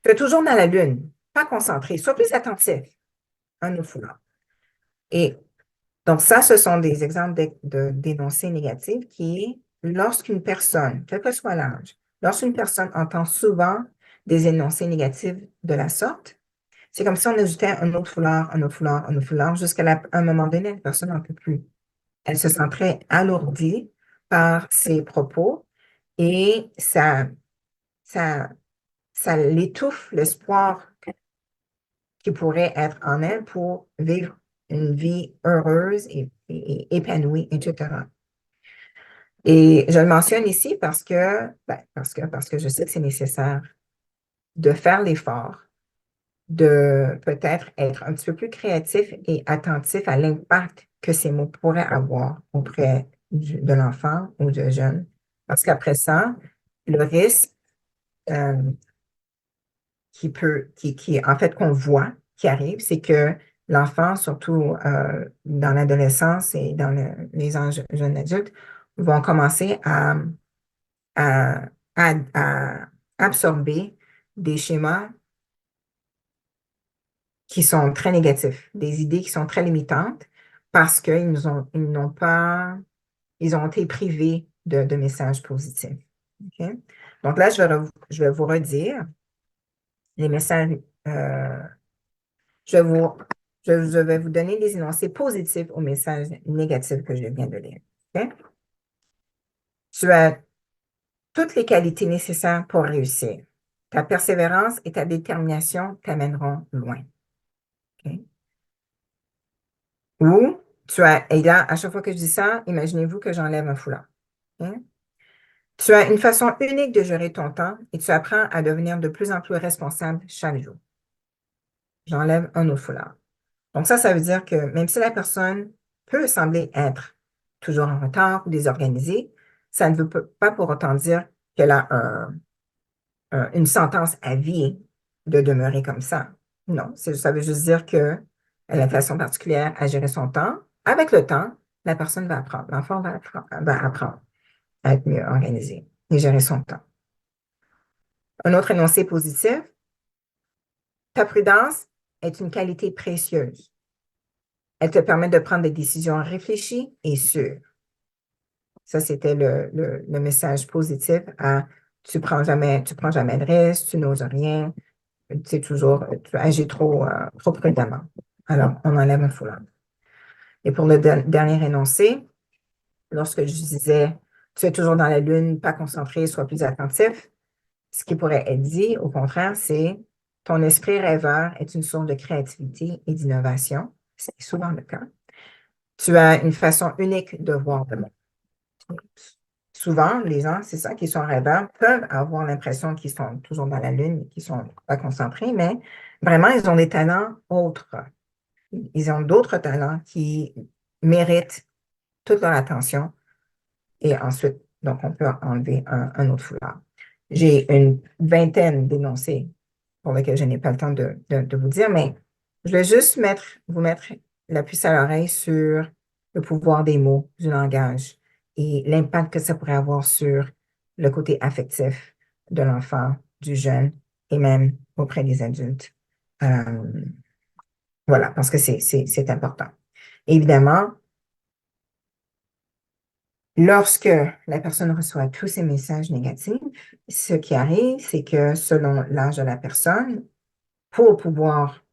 Tu es toujours dans la lune. Pas concentré. Sois plus attentif. Un autre foulard. Et donc, ça, ce sont des exemples d'énoncés négatifs qui, lorsqu'une personne, quel que soit l'âge, lorsqu'une personne entend souvent des énoncés négatifs de la sorte, c'est comme si on ajoutait un autre foulard, un autre foulard, un autre foulard, jusqu'à un moment donné, la personne n'en peut plus. Elle se sentirait alourdie par ses propos et ça l'étouffe l'espoir qui pourrait être en elle pour vivre une vie heureuse et épanouie, etc. Et je le mentionne ici parce que je sais que c'est nécessaire de faire l'effort de peut-être être un petit peu plus créatif et attentif à l'impact que ces mots pourraient avoir auprès de l'enfant ou du jeune. Parce qu'après ça, le risque en fait, qu'on voit, qui arrive, c'est que l'enfant, surtout dans l'adolescence et dans les âges jeunes adultes, vont commencer à absorber des schémas qui sont très négatifs, des idées qui sont très limitantes parce qu'ils ont été privés de messages positifs. Okay? Donc là, je vais vous redire les messages. Je vais vous donner des énoncés positifs aux messages négatifs que je viens de lire. Okay? Tu as toutes les qualités nécessaires pour réussir. Ta persévérance et ta détermination t'amèneront loin. Okay? Ou et là, à chaque fois que je dis ça, imaginez-vous que j'enlève un foulard. Okay? Tu as une façon unique de gérer ton temps et tu apprends à devenir de plus en plus responsable chaque jour. J'enlève un autre foulard. Donc ça veut dire que même si la personne peut sembler être toujours en retard ou désorganisée, ça ne veut pas pour autant dire qu'elle a une sentence à vie de demeurer comme ça. Non, ça veut juste dire qu'elle a une façon particulière à gérer son temps. Avec le temps, la personne va apprendre, l'enfant va apprendre à être mieux organisé et gérer son temps. Un autre énoncé positif, ta prudence est une qualité précieuse. Elle te permet de prendre des décisions réfléchies et sûres. Ça, c'était le message positif à tu prends jamais de risques, tu n'oses rien, tu agis trop prudemment. Alors, on enlève un foulard. Et pour le dernier énoncé, lorsque je disais tu es toujours dans la lune, pas concentré, sois plus attentif, ce qui pourrait être dit, au contraire, c'est ton esprit rêveur est une source de créativité et d'innovation. C'est souvent le cas. Tu as une façon unique de voir le monde. Souvent, les gens, c'est ça, qui sont rêveurs, peuvent avoir l'impression qu'ils sont toujours dans la lune, qu'ils ne sont pas concentrés, mais vraiment, ils ont des talents autres. Ils ont d'autres talents qui méritent toute leur attention. Et ensuite, donc, on peut enlever un autre foulard. J'ai une vingtaine d'énoncés pour lesquels je n'ai pas le temps de vous dire, mais je vais juste vous mettre la puce à l'oreille sur le pouvoir des mots, du langage et l'impact que ça pourrait avoir sur le côté affectif de l'enfant, du jeune et même auprès des adultes. Voilà, parce que c'est important. Évidemment, Lorsque la personne reçoit tous ces messages négatifs, ce qui arrive, c'est que selon l'âge de la personne, pour pouvoir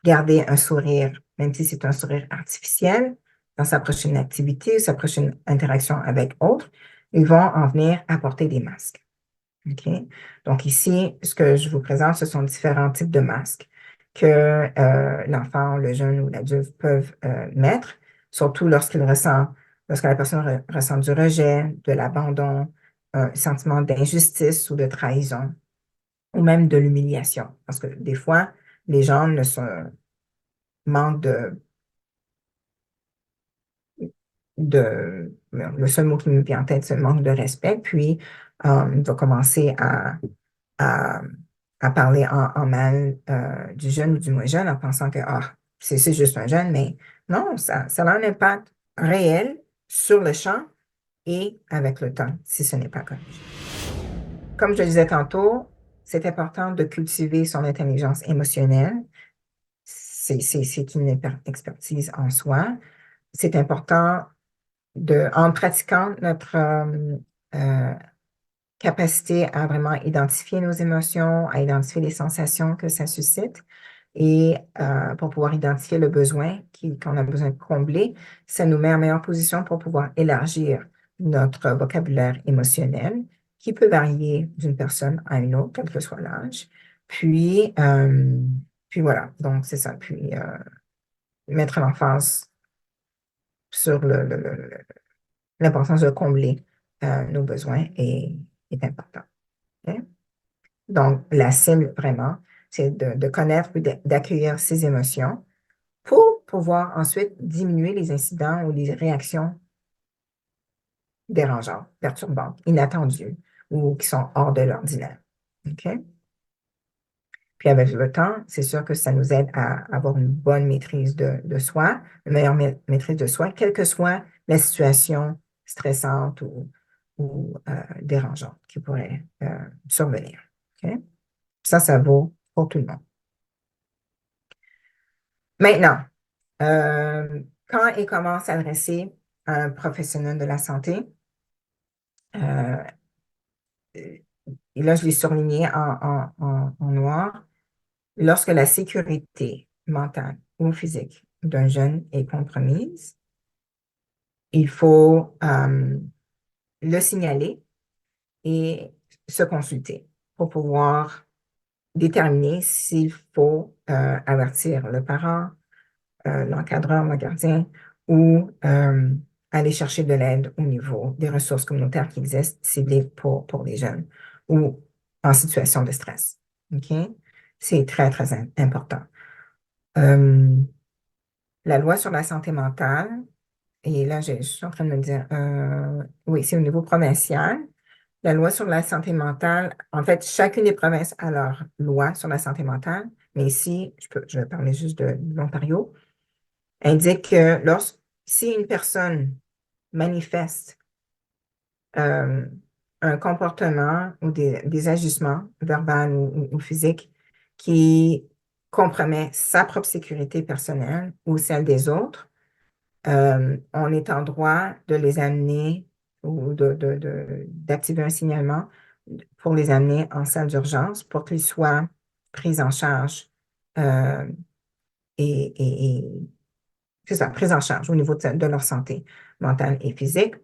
garder un sourire, même si c'est un sourire artificiel, dans sa prochaine activité ou sa prochaine interaction avec autres, ils vont en venir apporter des masques. OK? Donc ici, ce que je vous présente, ce sont différents types de masques que l'enfant, le jeune ou l'adulte peuvent mettre, surtout lorsque la personne ressent du rejet, de l'abandon, un sentiment d'injustice ou de trahison, ou même de l'humiliation. Parce que des fois, les gens manquent le seul mot qui me vient en tête, c'est manque de respect, puis il va commencer à, à parler en mal du jeune ou du moins jeune en pensant que c'est juste un jeune, mais non, ça a un impact réel sur le champ et avec le temps, si ce n'est pas corrigé. Comme je le disais tantôt, c'est important de cultiver son intelligence émotionnelle. C'est une expertise en soi. C'est important en pratiquant notre capacité à vraiment identifier nos émotions, à identifier les sensations que ça suscite et pour pouvoir identifier le besoin qu'on a besoin de combler, ça nous met en meilleure position pour pouvoir élargir notre vocabulaire émotionnel qui peut varier d'une personne à une autre, quel que soit l'âge. Puis voilà, donc c'est ça. Puis mettre l'emphase sur l'importance de combler nos besoins est important. Okay? Donc, la cible, vraiment, c'est de connaître et d'accueillir ses émotions pour pouvoir ensuite diminuer les incidents ou les réactions dérangeantes, perturbantes, inattendues ou qui sont hors de l'ordinaire. OK? Puis avec le temps, c'est sûr que ça nous aide à avoir une bonne maîtrise de soi, une meilleure maîtrise de soi, quelle que soit la situation stressante ou dérangeante qui pourrait survenir. Okay? Ça vaut pour tout le monde. Maintenant, quand et comment s'adresser à un professionnel de la santé, et là, je l'ai surligné en noir, lorsque la sécurité mentale ou physique d'un jeune est compromise, il faut le signaler et se consulter pour pouvoir déterminer s'il faut avertir le parent, l'encadreur, le gardien ou aller chercher de l'aide au niveau des ressources communautaires qui existent ciblées pour les jeunes ou en situation de stress. OK? C'est très, très important. La loi sur la santé mentale, et là, je suis en train de me dire, oui, c'est au niveau provincial. La loi sur la santé mentale, en fait, chacune des provinces a leur loi sur la santé mentale, mais ici, je vais parler juste de l'Ontario, indique que si une personne manifeste un comportement ou des agissements verbaux ou physiques qui compromet sa propre sécurité personnelle ou celle des autres, on est en droit de les amener ou d'activer un signalement pour les amener en salle d'urgence pour qu'ils soient pris en charge et c'est ça, prise en charge au niveau de leur santé mentale et physique,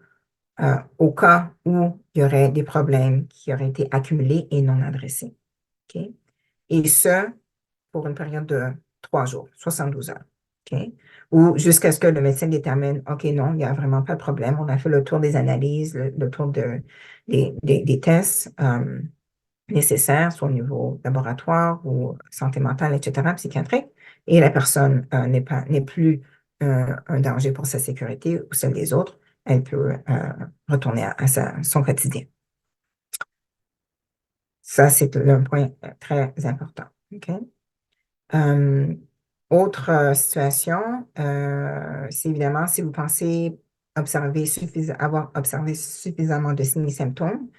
au cas où il y aurait des problèmes qui auraient été accumulés et non adressés. Okay? Et ce, pour une période de 3 jours, 72 heures. Okay? Ou jusqu'à ce que le médecin détermine, OK, non, il n'y a vraiment pas de problème. On a fait le tour des analyses, le tour des tests nécessaires, soit au niveau laboratoire ou santé mentale, etc., psychiatrique, et la personne n'est plus un danger pour sa sécurité ou celle des autres, elle peut retourner à son quotidien. Ça, c'est un point très important. Okay? Autre situation, c'est évidemment si vous pensez avoir observé suffisamment de signes et symptômes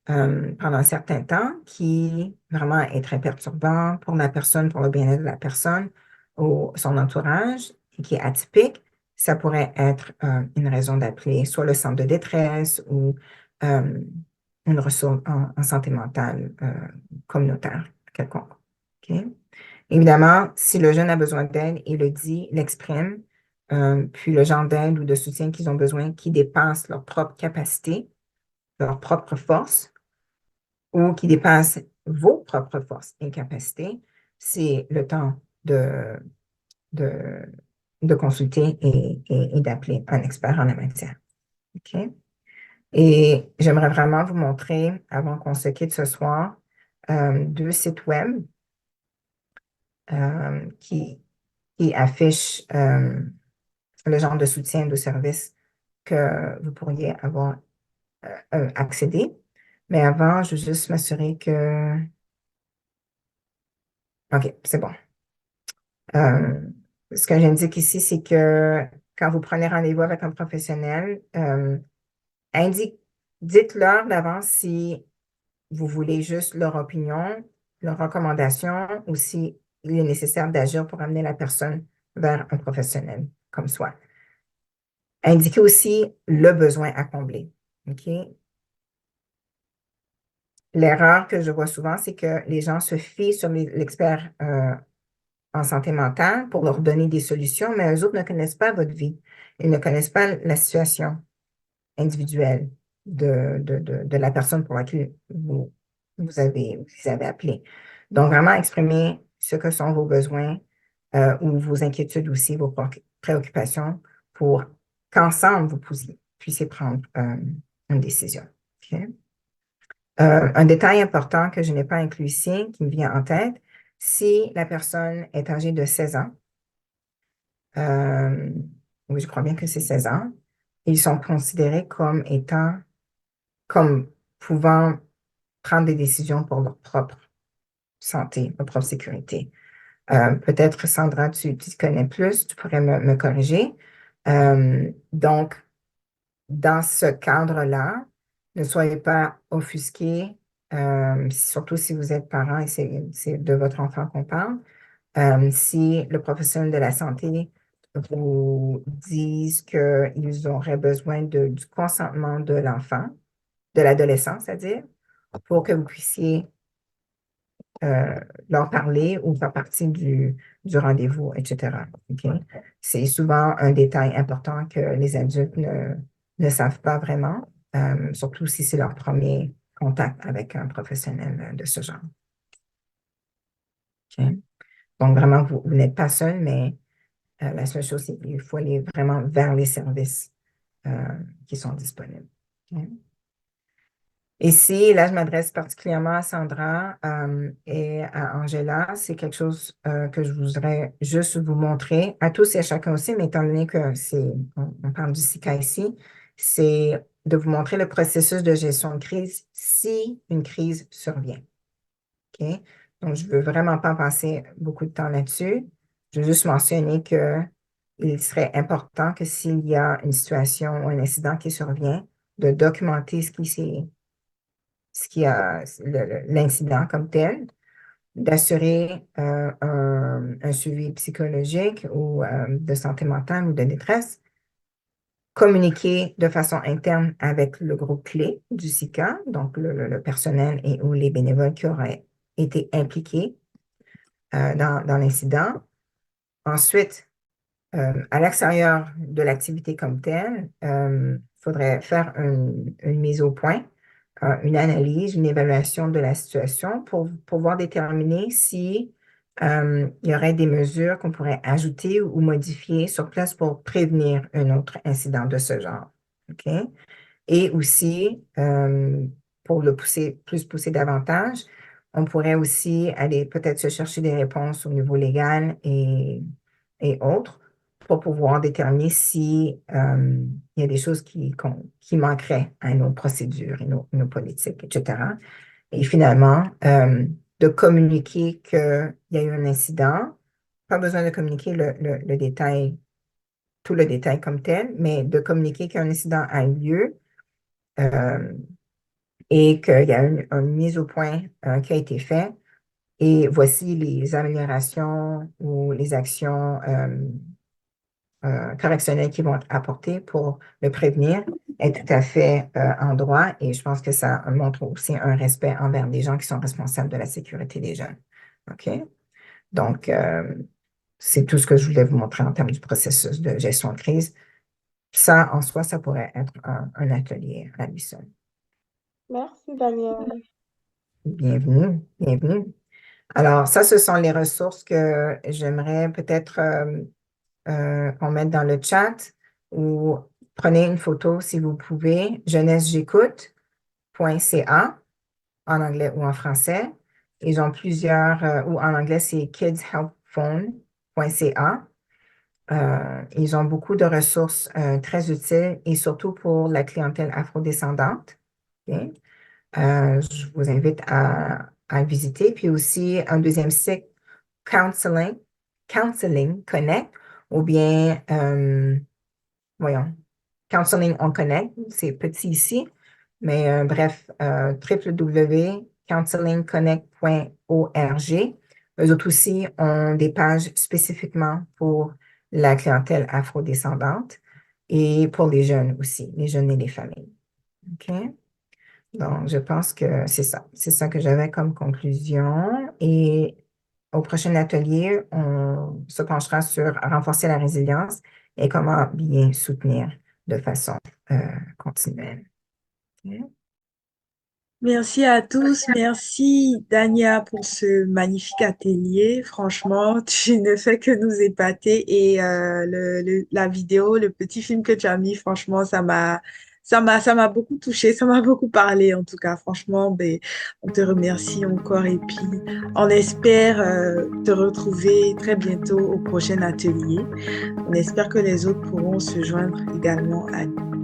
pendant un certain temps qui vraiment est très perturbant pour la personne, pour le bien-être de la personne ou son entourage, et qui est atypique, ça pourrait être une raison d'appeler soit le centre de détresse ou une ressource en santé mentale communautaire quelconque. OK? Évidemment, si le jeune a besoin d'aide, il le dit, il l'exprime, puis le genre d'aide ou de soutien qu'ils ont besoin qui dépasse leur propre capacité, leur propre force, ou qui dépasse vos propres forces et capacités, c'est le temps de consulter et d'appeler un expert en la matière. OK? Et j'aimerais vraiment vous montrer, avant qu'on se quitte ce soir, 2 sites web qui affichent le genre de soutien, de service que vous pourriez avoir accédé. Mais avant, je veux juste m'assurer que... OK, c'est bon. Ce que j'indique ici, c'est que quand vous prenez rendez-vous avec un professionnel, dites-leur d'avance si vous voulez juste leur opinion, leur recommandation, ou si il est nécessaire d'agir pour amener la personne vers un professionnel comme soi. Indiquez aussi le besoin à combler. OK? L'erreur que je vois souvent, c'est que les gens se fient sur l'expert en santé mentale pour leur donner des solutions, mais eux autres ne connaissent pas votre vie. Ils ne connaissent pas la situation individuelle de la personne pour laquelle vous avez appelé. Donc, vraiment exprimer ce que sont vos besoins ou vos inquiétudes aussi, vos préoccupations pour qu'ensemble, vous puissiez prendre une décision. OK? Un détail important que je n'ai pas inclus ici, qui me vient en tête, si la personne est âgée de 16 ans, oui, je crois bien que c'est 16 ans, ils sont considérés comme pouvant prendre des décisions pour leur propre santé, leur propre sécurité. Peut-être, Sandra, tu connais plus, tu pourrais me corriger. Donc, dans ce cadre-là, ne soyez pas offusqués, surtout si vous êtes parent et c'est de votre enfant qu'on parle. Si le professionnel de la santé vous dit qu'ils auraient besoin du consentement de l'enfant, de l'adolescent, c'est-à-dire, pour que vous puissiez leur parler ou faire partie du rendez-vous, etc. OK? C'est souvent un détail important que les adultes ne savent pas vraiment, surtout si c'est leur premier contact avec un professionnel de ce genre. OK? Donc, vraiment, vous n'êtes pas seul, mais la seule chose, c'est qu'il faut aller vraiment vers les services qui sont disponibles. OK? Ici, là, je m'adresse particulièrement à Sandra et à Angela. C'est quelque chose que je voudrais juste vous montrer, à tous et à chacun aussi, mais étant donné que on parle du SICA ici, c'est de vous montrer le processus de gestion de crise si une crise survient. OK? Donc, je ne veux vraiment pas passer beaucoup de temps là-dessus. Je veux juste mentionner qu'il serait important que s'il y a une situation ou un incident qui survient, de documenter ce qui a l'incident comme tel, d'assurer un suivi psychologique ou de santé mentale ou de détresse, communiquer de façon interne avec le groupe clé du SICA, donc le personnel et ou les bénévoles qui auraient été impliqués dans l'incident. Ensuite, à l'extérieur de l'activité comme telle, il faudrait faire une mise au point, une analyse, une évaluation de la situation pour pouvoir déterminer si il y aurait des mesures qu'on pourrait ajouter ou modifier sur place pour prévenir un autre incident de ce genre. OK? Et aussi, pour le pousser davantage, on pourrait aussi aller peut-être se chercher des réponses au niveau légal et autres pour pouvoir déterminer si il y a des choses qui manqueraient à nos procédures et nos politiques, etc. Et finalement, de communiquer qu'il y a eu un incident, pas besoin de communiquer le détail, tout le détail comme tel, mais de communiquer qu'un incident a eu lieu et qu'il y a une mise au point qui a été faite. Et voici les améliorations ou les actions correctionnels qui vont être apportés pour le prévenir est tout à fait en droit et je pense que ça montre aussi un respect envers les gens qui sont responsables de la sécurité des jeunes. OK? Donc, c'est tout ce que je voulais vous montrer en termes du processus de gestion de crise. Ça, en soi, ça pourrait être un atelier à lui seul. Merci, Daniel. Bienvenue, bienvenue. Alors, ça, ce sont les ressources que j'aimerais peut-être qu'on mette dans le chat ou prenez une photo si vous pouvez, jeunesseJécoute.ca en anglais ou en français. Ils ont plusieurs, ou en anglais, c'est kidshelpphone.ca. Ils ont beaucoup de ressources très utiles et surtout pour la clientèle afrodescendante. Okay? Je vous invite à visiter. Puis aussi, un deuxième site, Counseling Connect, ou bien, voyons, Counseling on Connect, c'est petit ici, mais bref, www.counselingconnect.org. Eux autres aussi ont des pages spécifiquement pour la clientèle afrodescendante et pour les jeunes aussi, les jeunes et les familles. OK? Donc, je pense que c'est ça. C'est ça que j'avais comme conclusion. Et au prochain atelier, on se penchera sur renforcer la résilience et comment bien soutenir de façon continuelle. Okay. Merci à tous. Merci, Dania, pour ce magnifique atelier. Franchement, tu ne fais que nous épater. Et la vidéo, le petit film que tu as mis, franchement, ça m'a beaucoup touché, ça m'a beaucoup parlé en tout cas. Franchement, ben, on te remercie encore et puis on espère te retrouver très bientôt au prochain atelier. On espère que les autres pourront se joindre également à nous.